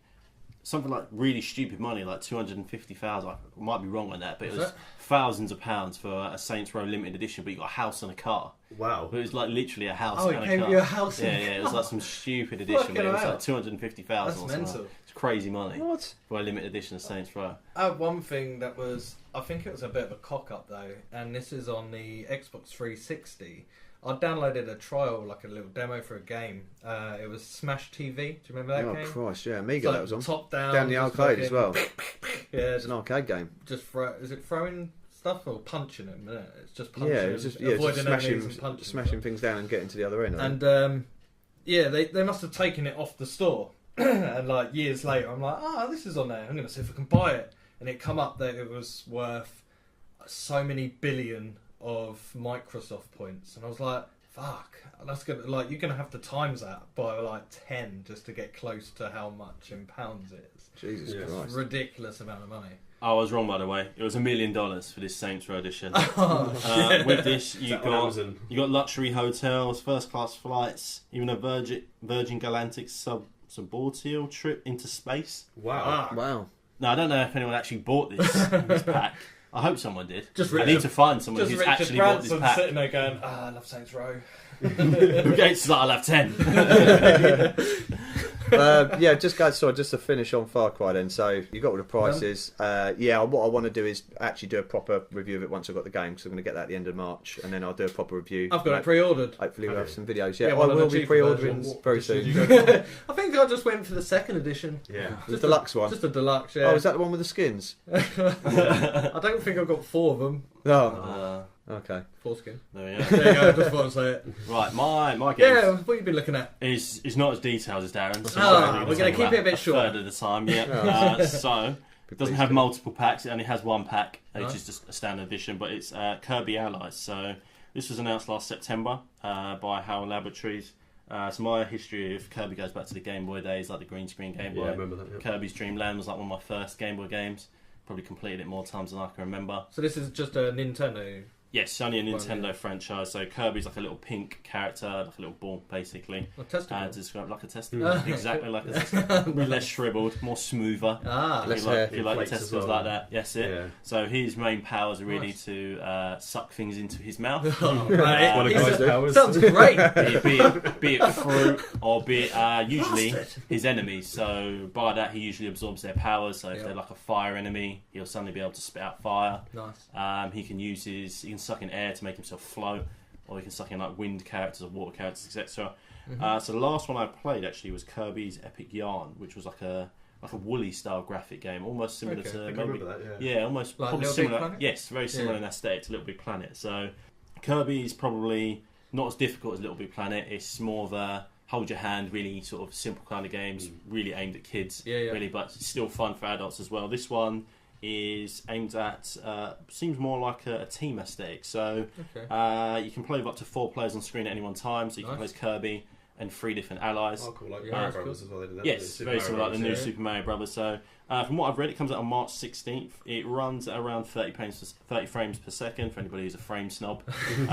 something like really stupid money, like 250,000. I might be wrong on that, but it was thousands of pounds for a Saints Row limited edition. But you got a house and a car. Wow. But it was like literally a house Oh, and it a gave car. you a house and a Yeah, it was car. like some stupid edition, but it was Fucking like 250,000. That's or something. mental. It's crazy money What? for a limited edition of Saints Row. I had one thing that was, I think it was a bit of a cock up though, and this is on the Xbox 360. I downloaded a trial, like a little demo for a game. It was Smash TV. Do you remember that Oh game? Christ, yeah, It's Amiga like that was on. top down. Down the just arcade as fucking- well. Yeah, It's an arcade game. just throw. Is it throwing stuff or punching them? Isn't it? It's just punching. Yeah, it was just avoiding enemies and smashing punching. smashing things down and getting to the other end. I think. And yeah, they must have taken it off the store. And like years later, I'm like, this is on there. I'm going to see if I can buy it. And it come up that it was worth so many billion of Microsoft points. And I was like, fuck, that's gonna, like, you're going to have to times that by like 10 just to get close to how much in pounds it is. Jesus Yeah. Christ. Ridiculous amount of money. I was wrong, by the way. It was $1 million for this Saints Row edition. Oh, With this, Is that on Amazon? you got luxury hotels, first class flights, even a Virgin Galactic suborbital trip into space. Wow. Wow. Now I don't know if anyone actually bought this pack. I hope someone did. Just I Richard- need to find someone just who's Richard actually bought this Branson pack. sitting there going, I love Saints Row. Who Gates is like, I'll have 10. Yeah, just to finish on Far Cry then. So you got all the prices. Yeah, what I want to do is actually do a proper review of it once I've got the game, because I'm going to get that at the end of March, and then I'll do a proper review. I've got it pre-ordered. Hopefully we'll have Okay. some videos. Yeah, Yeah, I one of the will be cheaper pre-ordering versions. very Did you soon. go for- I think I just went for the second edition. Yeah. The deluxe one. Just a deluxe, yeah. Oh, is that the one with the skins? I don't think I've got 4 of them. Oh, okay. 4 skin. There we go. There you go, just thought I'd say it. Right, my game Yeah, what have you been looking at? is not as detailed as Darren's. We're going to keep it a bit short. Third at a time, yeah. So it doesn't have multiple packs. It only has one pack, which Nice. is just a standard edition. But it's Kirby Allies. So this was announced last September by HAL Laboratories. So my history of Kirby goes back to the Game Boy days, like the green screen Game Yeah, I Boy. remember that. Yeah. Kirby's Dream Land was like one of my first Game Boy games. Probably completed it more times than I can remember. So this is just a Nintendo. Yes, only a Well, Nintendo yeah. franchise. So Kirby's like a little pink character, like a little ball, basically. A testicle. To describe like a testicle. Mm. Exactly like a testicle. Less shriveled, more smoother. Ah, Less If you like, hair. if you like the Inflates as testicles well. like that, yes, it. Yeah. So his main powers are really Nice. to suck things into his mouth. Oh, right. One of He's guys' a- powers. Sounds great. be it fruit or be it usually Bastard. his enemies. So by that he usually absorbs their powers. So if Yeah. they're like a fire enemy, he'll suddenly be able to spit out fire. Nice. He can suck in air to make himself float, or he can suck in like wind characters or water characters, etc. So the last one I played actually was Kirby's Epic Yarn, which was like a woolly style graphic game, almost similar Okay. to I can maybe, remember that, yeah. yeah, almost Like probably Little Big similar. Planet? Yes, very similar Yeah. in aesthetic to Little Big Planet. So Kirby's probably not as difficult as Little Big Planet. It's more of a hold your hand, really sort of simple kind of games, really aimed at kids, Yeah, yeah. really, but still fun for adults as well. This one is aimed at seems more like a team aesthetic. So Okay. you can play with up to 4 players on screen at any one time. So you can play Nice. as Kirby and 3 different allies. Oh, cool. Like Yeah, Mario that's Brothers cool. as well. They did that. Yes, Super very Mario similar like the new Brothers, Super Mario Brothers. So from what I've read, it comes out on March 16th. It runs at around 30 frames per second for anybody who's a frame snob. But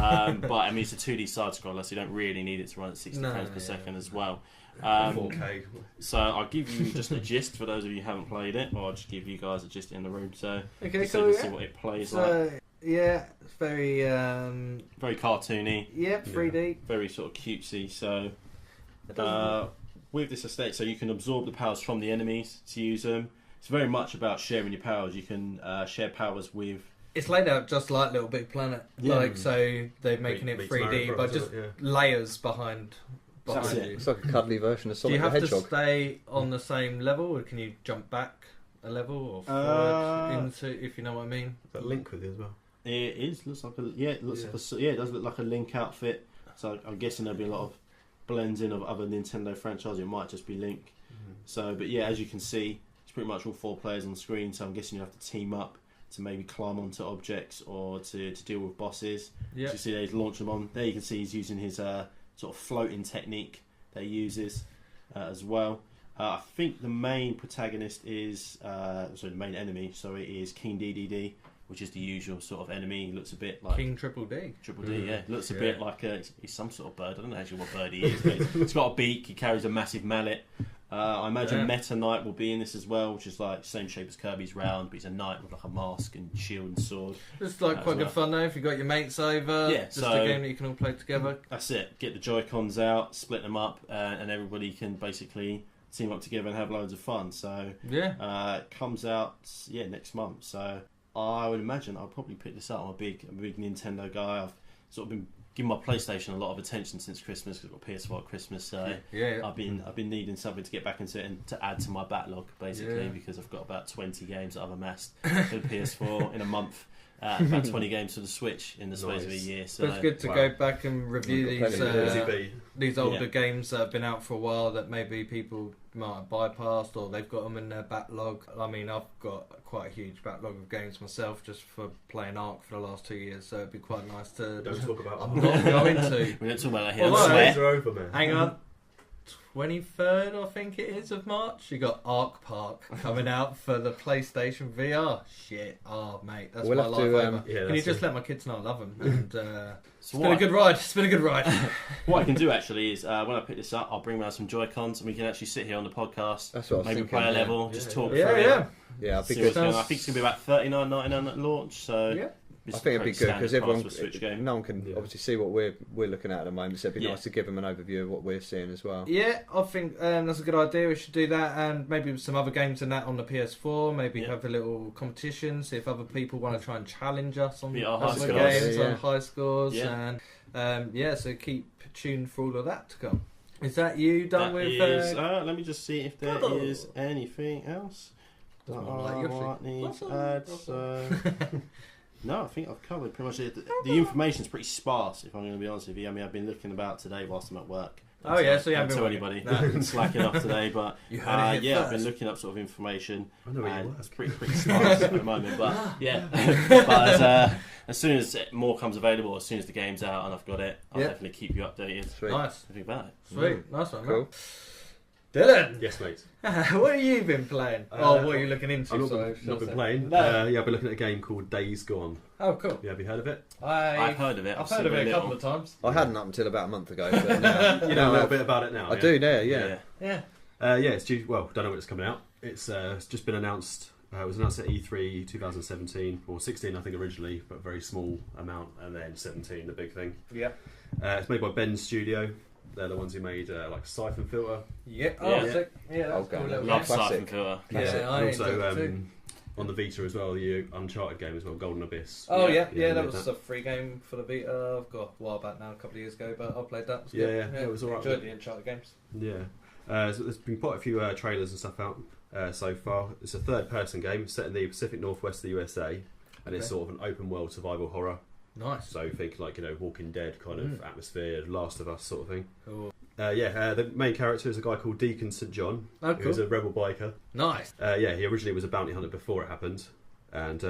I mean, it's a 2D side scroller, so you don't really need it to run at 60 No, frames per yeah. second as well. yeah. 4K. So I'll give you just a gist for those of you who haven't played it, or I'll just give you guys a gist in the room, so Okay, so you cool. can see Yeah. what it plays like. So, yeah, it's very, Very cartoony, yep, 3D. very sort of cutesy. So It doesn't- with this estate, so you can absorb the powers from the enemies to use them. It's very much about sharing your powers. You can share powers with It's laid out just like Little Big Planet. Yeah. Like, so they're making Meets it 3D, Mario but Bros, just isn't it? layers behind That's it. you. It's like a cuddly version of Do Sonic you have the to Hedgehog. stay on the same level, or can you jump back a level or forward into, if you know what I mean? That Link with you as well. It is. Looks like it does look like a Link outfit. So I'm guessing there'll be a lot of blends in of other Nintendo franchises. It might just be Link. So, but yeah, as you can see, it's pretty much all 4 players on the screen. So I'm guessing you have to team up to maybe climb onto objects or to deal with bosses. Yeah. As you see, they launch them on. There you can see he's using his sort of floating technique that he uses as well. I think the main protagonist is, the main enemy, it is King Dedede, which is the usual sort of enemy. He looks a bit like King Triple D. Triple D, yeah. Looks a Yeah. bit like he's some sort of bird. I don't know actually what bird he is, but he's got a beak. He carries a massive mallet. I imagine Meta Knight will be in this as well, which is like same shape as Kirby's round, but he's a knight with like a mask and shield and sword. It's like quite good fun though if you've got your mates over. Yeah, just so- a game that you can all play together. That's it. Get the Joy-Cons out, split them up, and everybody can basically team up together and have loads of fun. So Yeah. it comes out next month. So I would imagine I'll probably pick this up. I'm a big Nintendo guy. I've sort of been giving my PlayStation a lot of attention since Christmas. Because I've got PS4 at Christmas, so Yeah. I've been needing something to get back into it and to add to my backlog basically, Yeah. because I've got about 20 games that I've amassed for the PS4 in a month. About 20 games for the Switch in the space of a Nice. year. So But it's good to go back and review You've got these plenty Easy B. these older Yeah. games that have been out for a while that maybe people might have bypassed or they've got them in their backlog. I mean, I've got quite a huge backlog of games myself just for playing Ark for the last 2 years, so it'd be quite nice to. Don't talk about I'm not going to. we don't talk about that here. Well, I no, swear. Days are over, man. Hang on. 23rd, I think it is, of March. You got Ark Park coming out for the PlayStation VR. Shit, oh mate, that's We'll my have life to, over. yeah, Can you that's just it. let my kids know I love them? And So it's been a good ride. It's been a good ride. What I can do actually is when I pick this up, I'll bring around some Joy-Cons and we can actually sit here on the podcast. That's what I was Maybe thinking. play a yeah. level, just talk Yeah, through it. yeah. Yeah, I'd be See what's good. going on. I think it's going to be about $39.99 at launch. So Yeah. I think it'd be good because everyone, for a Switch game. no one can Yeah. obviously see what we're looking at the moment. So it'd be Yeah. nice to give them an overview of what we're seeing as well. Yeah, I think that's a good idea. We should do that, and maybe some other games than that on the PS4. Maybe Yeah. have a little competition. See if other people want to try and challenge us on Yeah, our high other scores. games, Yeah. on high scores, Yeah. and so keep tuned for all of that to come. Is that you done That with? is, let me just see if there Oh. is anything else. Doesn't that look like I Yoshi. might need to Russell, add. So. No, I think I've covered pretty much it. The information's pretty sparse, if I'm going to be honest with you. I mean, I've been looking about today whilst I'm at work. Oh, yeah, so you don't haven't tell been anybody. working. No. Slacking off today, but You heard it here I've been first. looking up sort of information. I know where you And work. it's pretty sparse at the moment, but yeah. but as soon as more comes available, as soon as the game's out and I've got it, I'll Yeah. definitely keep you updated. Sweet. Nice, Think about it. sweet, nice one, Cool. man. Dylan, Yes, mate. what have you been playing? What are you looking into? I've not sorry, been, should not I been say? playing. No. I've been looking at a game called Days Gone. Oh, cool. Yeah, have you heard of it? I've heard of it. I've seen heard of it a little. couple of times. I hadn't up until about a month ago. But now, You know a little bit about it now. I yeah? do now. Yeah. Yeah. Yeah, it's due. Well, don't know when it's coming out. It's just been announced. It was announced at E3 2017 or 16, I think originally, but a very small amount, and then 17, the big thing. Yeah. It's made by Ben's Studio. They're the ones who made like Siphon Filter, Yeah. Oh, Yeah. sick. Yeah, that's Okay. cool. Little Love game. Classic. Siphon Filter. Classic. Yeah, I and enjoyed it also too. on the Vita as well, the Uncharted game as well, Golden Abyss. Oh Yeah. yeah, that made was a free game for the Vita. I've got a while back now, a couple of years ago, but I played that. It was Yeah, good. yeah, it was alright. Enjoyed the Uncharted games. Yeah. So there's been quite a few trailers and stuff out so far. It's a third-person game set in the Pacific Northwest of the USA, and it's Okay. sort of an open-world survival horror. Nice. So think like Walking Dead kind of atmosphere, Last of Us sort of thing. Cool. The main character is a guy called Deacon St. John, Oh, who's cool. a rebel biker. Nice. He originally was a bounty hunter before it happened, and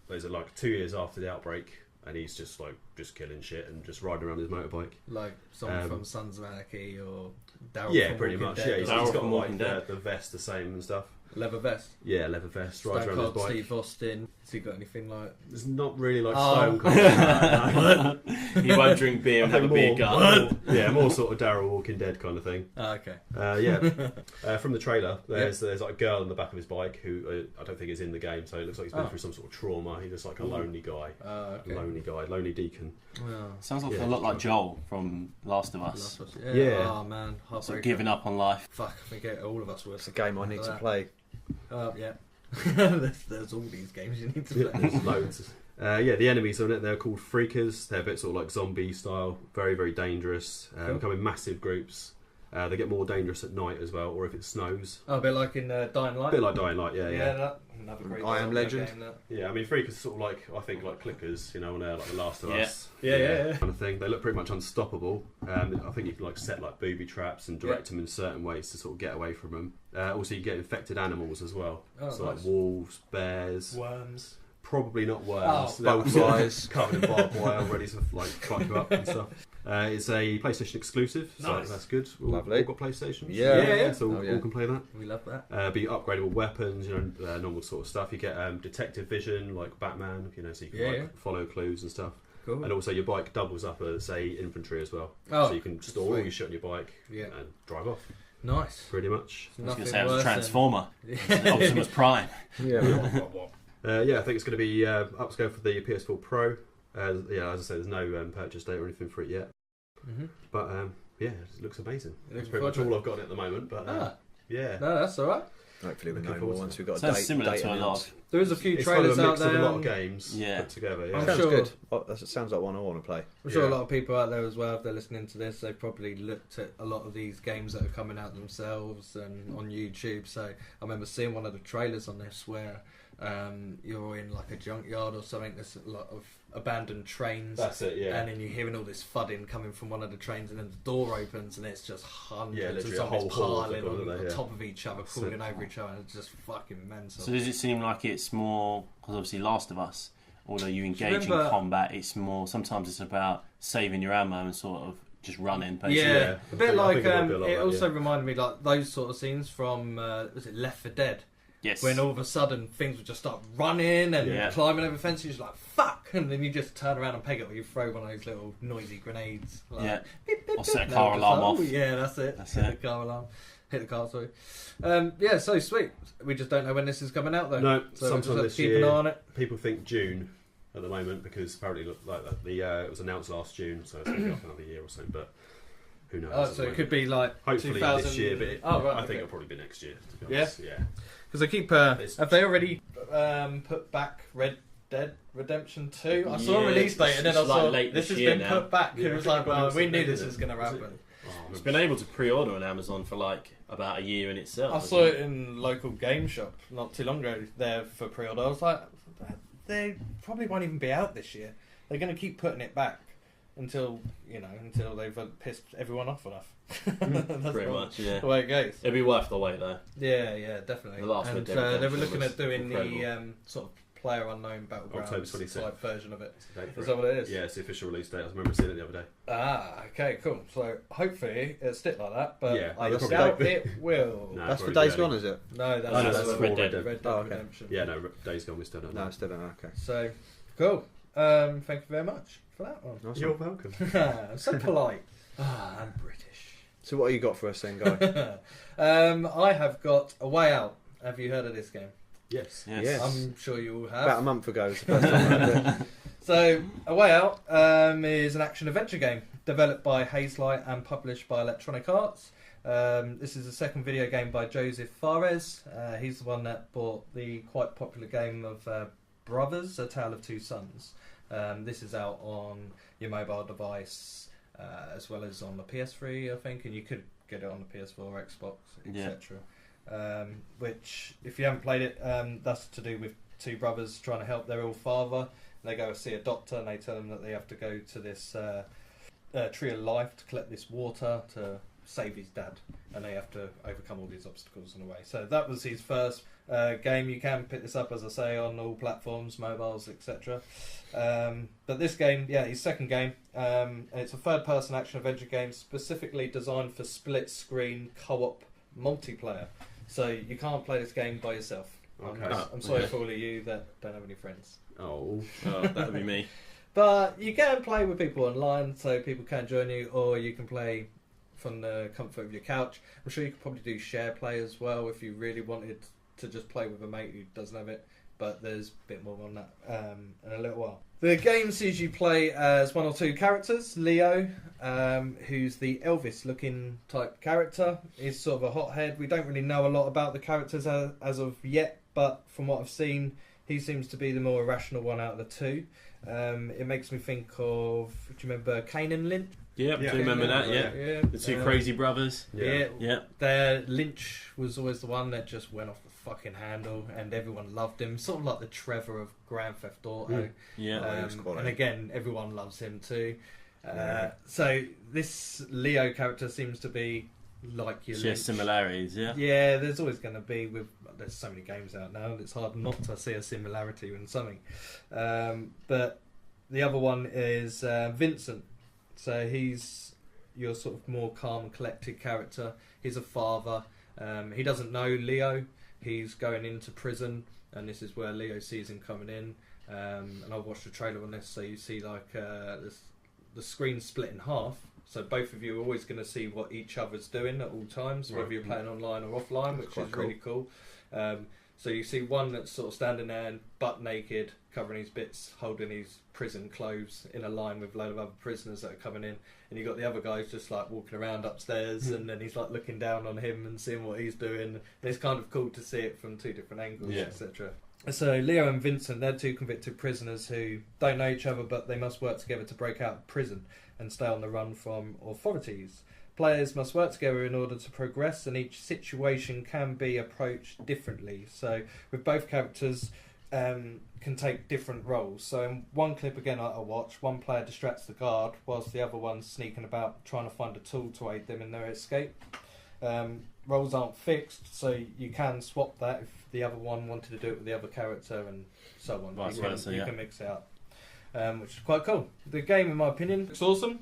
was it like 2 years after the outbreak, and he's just killing shit and just riding around his motorbike. Like someone Um, from Sons of Anarchy or Daryl. Yeah, from pretty Walking much. Dead Yeah, or he's Daryl got from like Walking Dead. the vest the same and stuff. leather vest. Yeah, leather vest, rides Stone around his Cold bike. Steve Austin. Has he got anything like? It's not really like Oh. Stone Cold. He won't drink beer and have a beer gut. more sort of Daryl Walking Dead kind of thing. Oh, okay. From the trailer, there's like a girl on the back of his bike who I don't think is in the game, so it looks like he's been Oh. through some sort of trauma. He's just like a lonely guy, Okay. lonely deacon. Well, Sounds like Yeah. a lot like Joel from Last of Us. Last of Us. Yeah. Oh man, Sort heartbreaker. of giving up on life. Fuck, I think all of us were. It's a game I need to play. Yeah. there's all these games you need to play. There's loads. The enemies on it, they're called Freakers. They're a bit sort of like zombie style, very, very dangerous. Cool. Come in massive groups. They get more dangerous at night as well, or if it snows. Oh, a bit like in Dying Light. A bit like Dying Light, yeah. Another great I Am Legend. game, that. Yeah, I mean, Freakers are sort of like, I think, like clickers, you know, on like The Last of Yeah. Us. Yeah. Kind of thing. They look pretty much unstoppable. I think you can like set like booby traps and direct them in certain ways to sort of get away from them. Also, you get infected animals as well. Oh, so nice. like wolves, bears. Worms. Probably not worms. Oh, They'll butterflies. covered in barbed wire, ready to like fuck you up and stuff. It's a PlayStation exclusive, so Nice. that's good. Lovely. All got PlayStations. Yeah. So Oh, yeah. all can play that. We love that. Be upgradable weapons, you know, normal sort of stuff. You get detective vision, like Batman, you know, so you can Yeah. follow clues and stuff. Cool. And also your bike doubles up as a infantry as well, Oh, so you can store all sweet. your shit on your bike Yeah. and drive off. Nice. Pretty much. I was going Nothing to say it was a worse than- Transformer. Yeah. Optimus Prime. Yeah. I think it's going to be up to go for the PS4 Pro. As I say, there's no purchase date or anything for it yet. Mm-hmm. But it looks amazing. Looking That's pretty much forward to all I've got at the moment. But No, that's all right. Hopefully we Looking know forward more to once it. we've got a Sounds date. similar date to a lot announced. of... There is a few it's kind of trailers a out mix of there. a lot of games Yeah. put together. I'm Yeah. Sounds sure- good. Oh, that sounds like one I want to play. I'm sure a Yeah. lot of people out there as well, if they're listening to this, they've probably looked at a lot of these games that are coming out themselves and on YouTube. So I remember seeing one of the trailers on this where you're in like a junkyard or something. There's a lot of abandoned trains. That's it. Yeah. And then you're hearing all this thudding coming from one of the trains, and then the door opens, and it's just hundreds of literally a zombies whole horde piling of them, on isn't there? top of each other, That's falling it. over each other, and it's just fucking mental. So does it seem like it's more... Because obviously Last of Us, although you engage remember- in combat, it's more... Sometimes it's about saving your ammo and sort of just running, basically. Yeah, Yeah. a bit I like think it might be a lot it of that, also reminded me like those sort of scenes from was it Left 4 Dead, Yes. when all of a sudden things would just start running and Yeah. climbing over fences. You're just like fuck, and then you just turn around and peg it, or you throw one of those little noisy grenades. Like, Yeah. beep, beep, Or set a beep. car No, alarm just, off. Yeah, that's it. That's Hit it. the car alarm. Hit the car. Sorry. Yeah, so sweet. We just don't know when this is coming out though. No, so we'll just sometime have to this keep year. an eye on it. People think June at the moment because apparently it was announced last June, so it's going to be up another year or so. But who knows? Oh, at so the it could moment. be like Hopefully 2000... this year, but oh right, I think okay. it'll probably be next year. To be honest. Yeah. Because they keep. It's- Have they already put back Red Dead Redemption 2? I saw a Yeah, release date and then I it's like saw late this this has year been now. put back. Yeah, It was I like, think well, we it's knew been, this isn't was it? going to Was it? happen. It's been able to pre-order on Amazon for like about a year in itself. I hasn't saw it in local game shop not too long ago there for pre-order. I was like, they probably won't even be out this year. They're going to keep putting it back until they've pissed everyone off enough. That's Pretty probably much, yeah. the way it goes. It'd be worth the wait though. Yeah, definitely. The last and Red Dead they were Redemption looking was at doing the incredible. sort of player unknown October battlegrounds 26th. type version of it. It's the date for Is it. that what it is? Yeah, it's the official release date. I remember seeing it the other day. Ah, okay, cool. So hopefully it'll stick like that, but Yeah, I they'll probably doubt don't. it will. No. That's for probably Days early. Gone, is it? No, Oh, no, that's Red Red Dead, Dead. Red Dead Oh, okay. Redemption. Yeah, no, Days Gone we still don't know. No, still don't know. Okay. So, cool. Thank you very much for that one. Nice You're one. welcome. I'm so polite. I'm British. So what have you got for us then, Guy? I have got A Way Out. Have you heard of this game? Yes. Yes. Yes. I'm sure you all have. About a month ago was the first time I heard it. So, A Way Out is an action-adventure game developed by Hazelight and published by Electronic Arts. This is the second video game by Joseph Fares. He's the one that bought the quite popular game of Brothers, A Tale of Two Sons. This is out on your mobile device as well as on the PS3, I think, and you could get it on the PS4, Xbox, Yeah. etc. Which, if you haven't played it, that's to do with two brothers trying to help their ill father. They go see a doctor and they tell them that they have to go to this Tree of Life to collect this water to save his dad, and they have to overcome all these obstacles on the way. So that was his first game. You can pick this up, as I say, on all platforms, mobiles, etc. But this game, yeah, his second game, and it's a third-person action-adventure game specifically designed for split-screen co-op multiplayer. So you can't play this game by yourself. Okay. I'm sorry Okay. for all of you that don't have any friends. Oh. Oh, that would be me. But you can play with people online, so people can join you, or you can play from the comfort of your couch. I'm sure you could probably do share play as well if you really wanted to just play with a mate who doesn't have it. But there's a bit more on that in a little while. The game sees you play as one or two characters. Leo, who's the Elvis-looking type character, is sort of a hothead. We don't really know a lot about the characters as of yet, but from what I've seen, He seems to be the more irrational one out of the two. It makes me think of, do you remember Kane and Lynch? Yep, Yeah. do you remember that? Yeah. Yeah. The two crazy brothers. Yeah. Yeah. Their Lynch was always the one that just went off the fucking handle, and everyone loved him. Sort of like the Trevor of Grand Theft Auto. Yeah. he was quality. And again, everyone loves him too. Yeah. So this Leo character seems to be like your She Lynch. has similarities, yeah. Yeah, there's always going to be there's so many games out now. It's hard not to see a similarity in something. But the other one is Vincent. So he's your sort of more calm and collected character. He's a father. He doesn't know Leo. He's going into prison, and this is where Leo sees him coming in. And I've watched the trailer on this, so you see like the screen split in half. So both of you are always going to see what each other's doing at all times, whether you're playing online or offline, which is really cool. So you see one that's sort of standing there and butt naked, covering his bits, holding his prison clothes in a line with a load of other prisoners that are coming in. And you got the other guys just like walking around upstairs, and then he's like looking down on him and seeing what he's doing. And it's kind of cool to see it from two different angles, etc. So Leo and Vincent, they're two convicted prisoners who don't know each other, but they must work together to break out of prison and stay on the run from authorities. Players must work together in order to progress, and each situation can be approached differently. So with both characters can take different roles. So in one clip again I watched, one player distracts the guard whilst the other one's sneaking about trying to find a tool to aid them in their escape. Roles aren't fixed, so you can swap that if the other one wanted to do it with the other character, and so on. You can mix it up, which is quite cool. The game, in my opinion, looks awesome.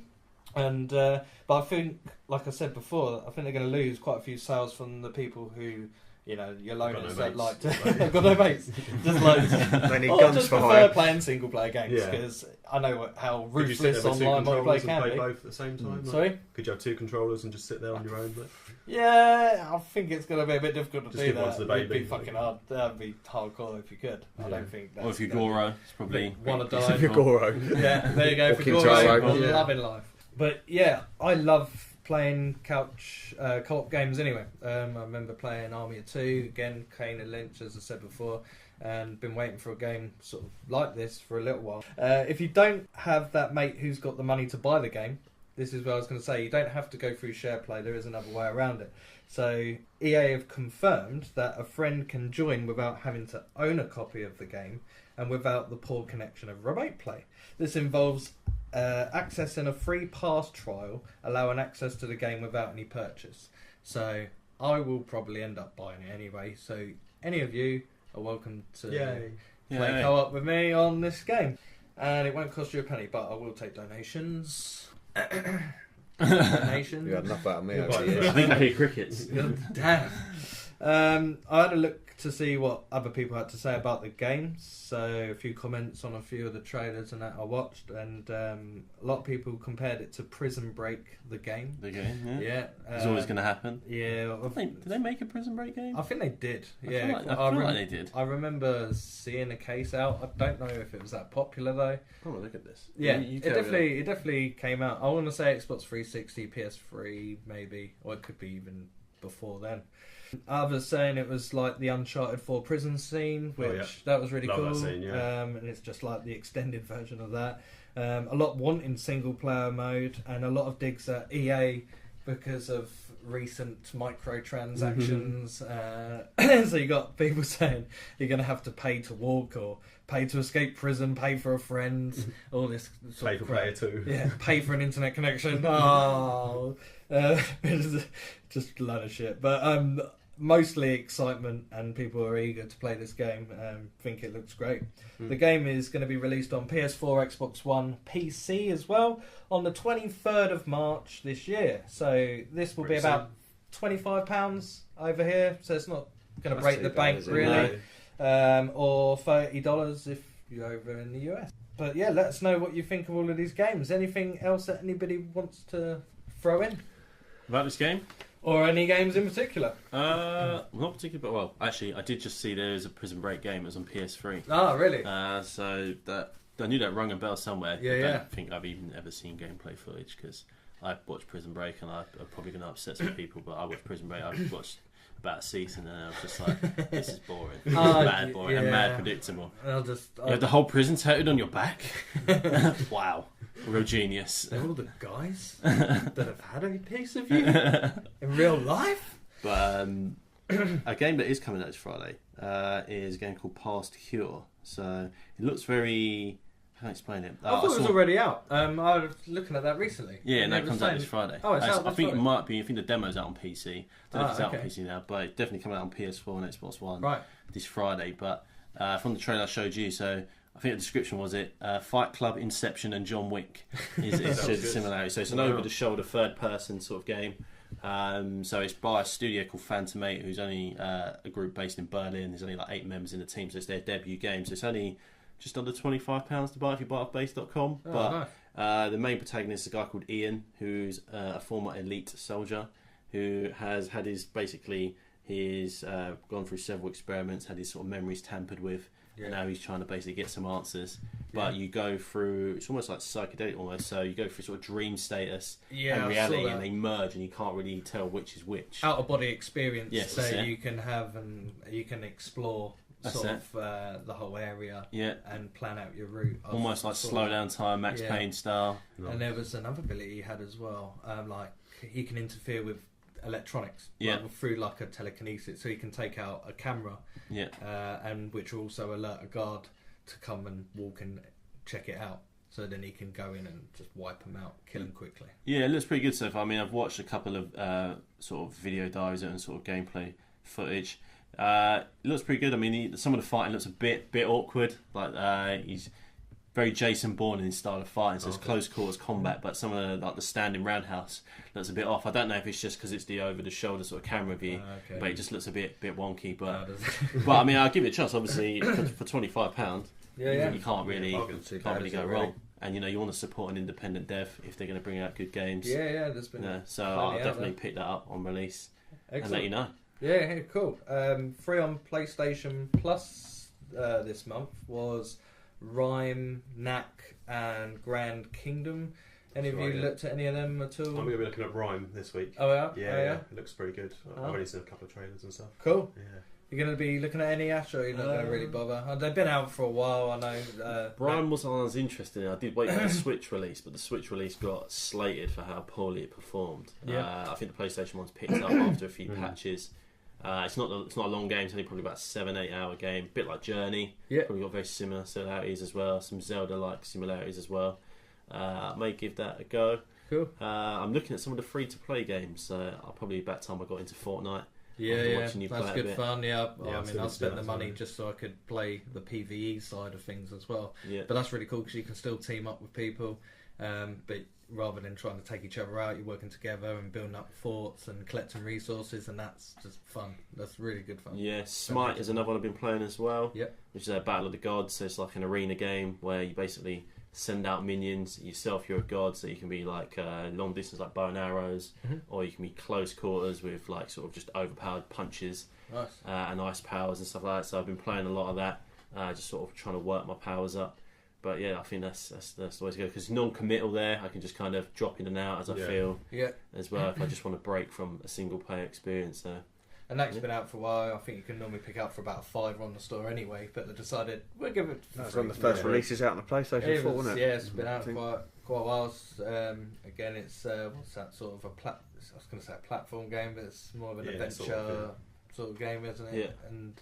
And but I think, like I said before, I think they're going to lose quite a few sales from the people who, you know, your loners that like to I've got no mates, just like They need or guns just for prefer hire. playing single player games because I know how Could you sit ruthless there with two online multiplayer controllers and can play be. both at the same time? Like, Sorry. could you have two controllers and just sit there on your own? Like? Yeah, I think it's going to be a bit difficult to Just do give one that. to the It'd be baby. fucking hard. That'd be hardcore if you could. I don't think that's Or if you're gonna be- Goro, it's probably... Want to die. If you're Goro. Yeah, there you go. For Walking Goro, gyro. I'm loving life. But yeah, I love playing couch co-op games anyway. I remember playing Army of Two, again, Kane and Lynch, as I said before, and been waiting for a game sort of like this for a little while. If you don't have that mate who's got the money to buy the game, this is what I was going to say, you don't have to go through share play, there is another way around it. So EA have confirmed that a friend can join without having to own a copy of the game and without the poor connection of remote play. This involves accessing a free pass trial, allowing access to the game without any purchase. So I will probably end up buying it anyway. So any of you are welcome to play co-op with me on this game. And it won't cost you a penny, but I will take donations. Donations. You had enough out of me Yeah, over the right. years. I think I hate crickets. God damn. I had a look to see what other people had to say about the game. So a few comments on a few of the trailers and that I watched, and a lot of people compared it to Prison Break, the game. The game, yeah. Yeah, It's always going to happen. Yeah, Did they make a Prison Break game? I think they did. I Yeah, feel like they did. I remember seeing a case out. I don't know if it was that popular though. Oh, look at this. Yeah, You it carry on. definitely came out. I want to say Xbox 360, PS3, maybe, or it could be even before then. Others saying it was like the Uncharted 4 prison scene, which that was really Love cool. that scene, yeah. And it's just like the extended version of that. A lot wanting single player mode, and a lot of digs at EA because of recent microtransactions. So you got people saying you're going to have to pay to walk, or pay to escape prison, pay for a friend, all this sort Pay of for crap. player 2. Yeah, pay for an internet connection. Oh, it's just a lot of shit. But mostly excitement, and people are eager to play this game. Think it looks great. The game is going to be released on PS4, Xbox One, PC as well on the 23rd of March this year. So this will be Pretty about £25 over here. So it's not going to That's break too the bad, bank is it? really. Or $30 if you're over in the US. But yeah, let us know what you think of all of these games. Anything else that anybody wants to throw in? About this game? Or any games in particular? Not particularly, but well, actually, I did just see there is a Prison Break game. It was on PS3. Ah, really? So that I knew that rung a bell somewhere. Yeah, I yeah. don't think I've even ever seen gameplay footage because I watched Prison Break, and I'm probably going to upset some people, but I watched Prison Break. I watched about a season, and I was just like, this is boring. Mad boring and mad predictable. You have the whole prison tattooed on your back? Wow. Real genius. They're all the guys that have had a piece of you in real life. But a game that is coming out this Friday is a game called Past Cure. So it looks very... How can I explain it? I thought it was already out. I was looking at that recently. Yeah, no, it comes out this Friday. Oh, it's out this I think Friday. it might be. I think the demo's out on PC. I don't know if it's out on PC now, but it's definitely coming out on PS4 and Xbox One this Friday. But from the trailer I showed you, so I think the description was it Fight Club, Inception, and John Wick is the similarity. So it's an over-the-shoulder third-person sort of game. So it's by a studio called Phantom 8, who's only a group based in Berlin. There's only like 8 members in the team, so it's their debut game. So it's only just under £25 to buy if you buy off base.com. The main protagonist is a guy called Ian, who's a former elite soldier who has had he's gone through several experiments, had his sort of memories tampered with, and now he's trying to basically get some answers. But you go through, it's almost like psychedelic almost, so you go through sort of dream status and reality, and they merge, and you can't really tell which is which. Out of body experience, you can have, and you can explore the whole area and plan out your route. Almost like slow down time, Max Payne style. Nice. And there was another ability he had as well, like he can interfere with electronics through like a telekinesis, so he can take out a camera and which will also alert a guard to come and walk and check it out. So then he can go in and just wipe them out, kill them quickly. Yeah, it looks pretty good so far. I mean, I've watched a couple of sort of video diaries and sort of gameplay footage. It looks pretty good. I mean, some of the fighting looks a bit awkward. Like he's very Jason Bourne in his style of fighting, so it's close quarters combat. But some of the standing roundhouse looks a bit off. I don't know if it's just because it's the over the shoulder sort of camera view, but it just looks a bit wonky. But but I mean, I'll give it a chance. Obviously, for £25, you can't really go wrong. And you want to support an independent dev if they're going to bring out good games. There's been. So I'll definitely pick that up on release and let you know. Yeah, cool. Free on PlayStation Plus this month was Rime, Knack, and Grand Kingdom. Any of you looked at any of them at all? I'm going to be looking at Rime this week. Oh, yeah? Yeah. It looks pretty good. I've only seen a couple of trailers and stuff. Cool. Yeah. You're going to be looking at any, Ash, or you're not going to really bother? They've been out for a while, I know. Rime was one I was interested in. I did wait for the Switch release, but the Switch release got slated for how poorly it performed. I think the PlayStation one's picked up after a few patches. It's not a long game. It's only probably about 7-8 hour game. A bit like Journey. Probably got very similar similarities as well. Some Zelda-like similarities as well. I may give that a go. Cool. I'm looking at some of the free-to-play games. I'll probably about time I got into Fortnite. That's good fun. I mean, I spent the money just so I could play the PvE side of things as well. But that's really cool because you can still team up with people. But rather than trying to take each other out, you're working together and building up forts and collecting resources, and that's just fun. That's really good fun. Smite is another one I've been playing as well, which is a Battle of the Gods. So it's like an arena game where you basically send out minions yourself. You're a god, so you can be like long distance, like bow and arrows, or you can be close quarters with like sort of just overpowered punches and ice powers and stuff like that. So I've been playing a lot of that, just sort of trying to work my powers up. But I think that's the way to go, because non-committal there. I can just kind of drop in and out as I feel as well, if I just want to break from a single player experience. So. And that's been out for a while. I think you can normally pick up for about £5 on the store anyway, but they decided we'll give it. That's one of the first releases out on the PlayStation 4, wasn't it? Yeah, it's been out for quite a while. Again, it's what's that sort of I was going to say a platform game, but it's more of an adventure sort of game, isn't it? Yeah. And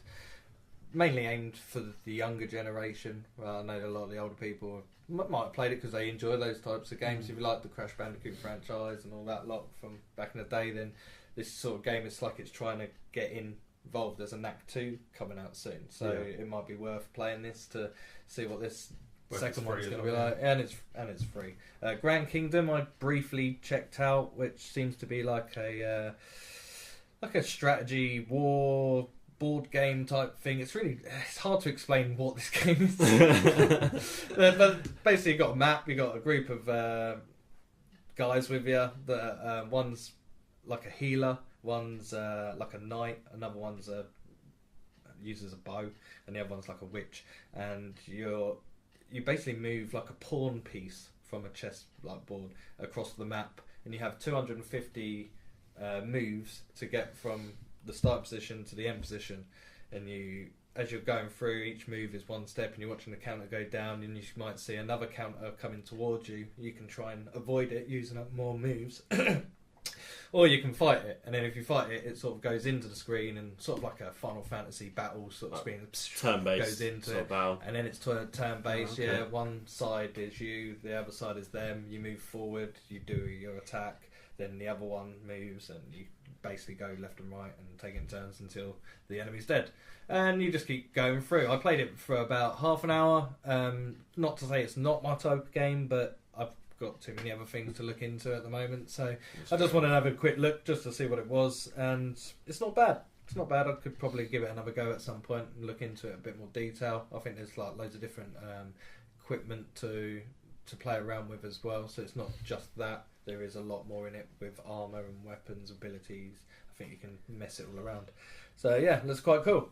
mainly aimed for the younger generation. Well, I know a lot of the older people might have played it because they enjoy those types of games. If you like the Crash Bandicoot franchise and all that lot from back in the day, then this sort of game is like it's trying to get involved. There's a Knack 2 coming out soon, so it might be worth playing this to see what this second one's going to be like. And it's free. Grand Kingdom I briefly checked out, which seems to be like a strategy war board game type thing. It's hard to explain what this game is. But basically you've got a map, you've got a group of guys with you. One's like a healer, one's like a knight, another one's uses a bow, and the other one's like a witch. And you basically move like a pawn piece from a chess like board across the map, and you have 250 moves to get from the start position to the end position, and as you're going through, each move is one step, and you're watching the counter go down, and you might see another counter coming towards you. You can try and avoid it using up more moves. Or you can fight it, and then if you fight it, it sort of goes into the screen, and sort of like a Final Fantasy battle sort of screen. Turn-based goes into sort it, of battle. and then it's turn-based. Okay. Yeah, one side is you, the other side is them. You move forward, you do your attack, then the other one moves, and you basically go left and right and take it in turns until the enemy's dead. And you just keep going through. I played it for about half an hour. Not to say it's not my type of game, but I've got too many other things to look into at the moment, so I just wanted to have a quick look just to see what it was, and it's not bad. It's not bad. I could probably give it another go at some point and look into it in a bit more detail. I think there's like loads of different equipment to play around with as well, so it's not just that. There is a lot more in it with armour and weapons, abilities. I think you can mess it all around. So yeah, that's quite cool.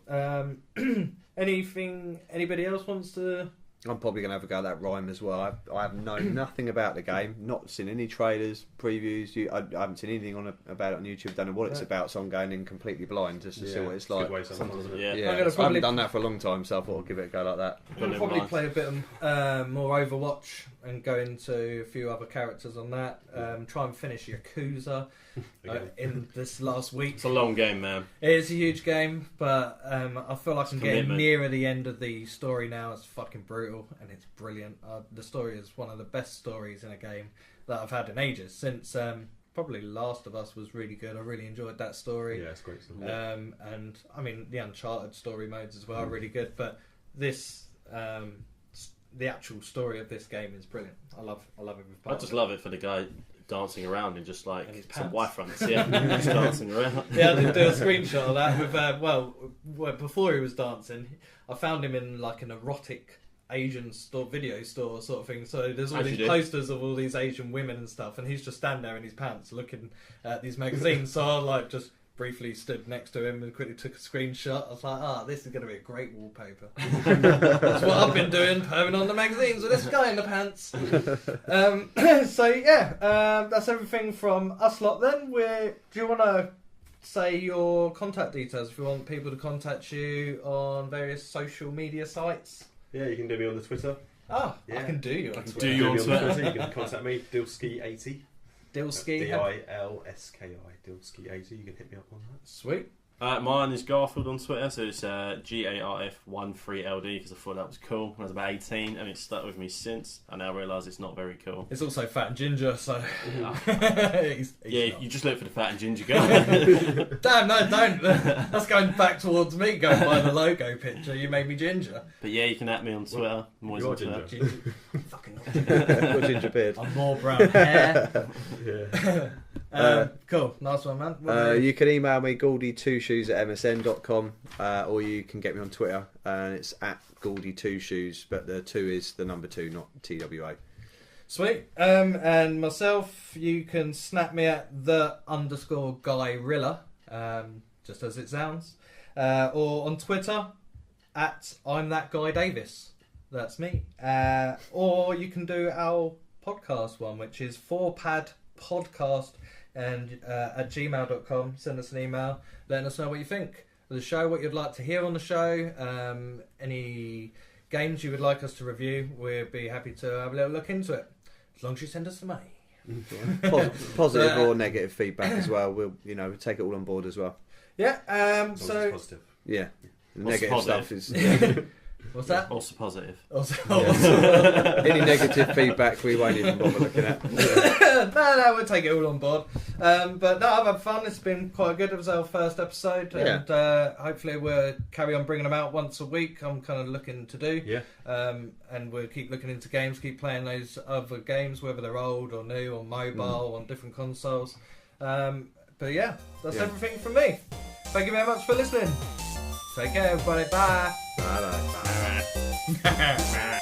Anybody else wants to... I'm probably going to have a go at that Rhyme as well. I have known nothing about the game, not seen any trailers, previews. I haven't seen anything about it on YouTube. Don't know what it's about, so I'm going in completely blind just to see what it's like. Good way sometimes, isn't it? Yeah. Yeah, I haven't done that for a long time, so I thought I'd give it a go like that. I'll probably play a bit more Overwatch and go into a few other characters on that. Try and finish Yakuza in this last week. It's a long game, man. It is a huge game, but I feel like I'm getting commitment. nearer the end of the story now. It's fucking brutal and it's brilliant. The story is one of the best stories in a game that I've had in ages. Since probably Last of Us was really good. I really enjoyed that story. Yeah, it's great. And I mean the Uncharted story modes as well are really good. But this, the actual story of this game is brilliant. I love every part. I just love it for the guy dancing around in just like And his some pants. Y fronts, yeah, just dancing around. Yeah, I did do a screenshot of that with before he was dancing, I found him in like an erotic Asian store, video store sort of thing. So there's all As you these do. posters of all these Asian women and stuff, and he's just standing there in his pants looking at these magazines. So I like just briefly stood next to him and quickly took a screenshot. I was like, this is going to be a great wallpaper. That's what I've been doing, having on the magazines with this guy in the pants. So yeah, that's everything from us lot then. Do you want to say your contact details if you want people to contact you on various social media sites? Yeah, you can do me on the Twitter. I Yeah. can do you on can Twitter. do you on me Twitter. You can contact me, Dilski80. Dilski. Dilski, Dilski80. You can hit me up on that. Sweet. Mine is Garfield on Twitter, so it's GARF13LD because I thought that was cool when I was about 18, and it's stuck with me since. I now realise it's not very cool. It's also Fat and Ginger, so... he's Yeah, not. you just look for the fat and ginger guy. Damn, no, don't. That's going back towards me, going by the logo picture. You made me ginger. But yeah, you can at me on Twitter. I'm always You are on Twitter. ginger. Fucking not ginger. Got ginger beard. I'm more brown hair. Yeah. Cool, nice one, man. What about you? You can email me gouldy2shoes@msn.com, or you can get me on Twitter, and it's at gouldy2shoes, but the 2 is the number 2, not TWA. Sweet. And myself, you can snap me at _GuyRilla, just as it sounds, or on Twitter at I'm that guy Davis. That's me. Or you can do our podcast one, which is 4padpodcast and at gmail.com. Send us an email, letting us know what you think of the show, what you'd like to hear on the show, any games you would like us to review. We'd be happy to have a little look into it, as long as you send us the money. Positive or negative feedback as well. We'll take it all on board as well. Yeah. As long as So it's positive. Yeah, the What's negative positive? stuff is what's that? Also positive. Also, any negative feedback we won't even bother looking at. no, we'll take it all on board. But no, I've had fun. It's been quite good. It was our first episode, and hopefully we'll carry on bringing them out once a week. I'm kind of looking to do. Yeah. And we'll keep looking into games, keep playing those other games, whether they're old or new, or mobile, on different consoles. But yeah, that's everything from me. Thank you very much for listening. Take care, everybody. Bye. Bye. Alright.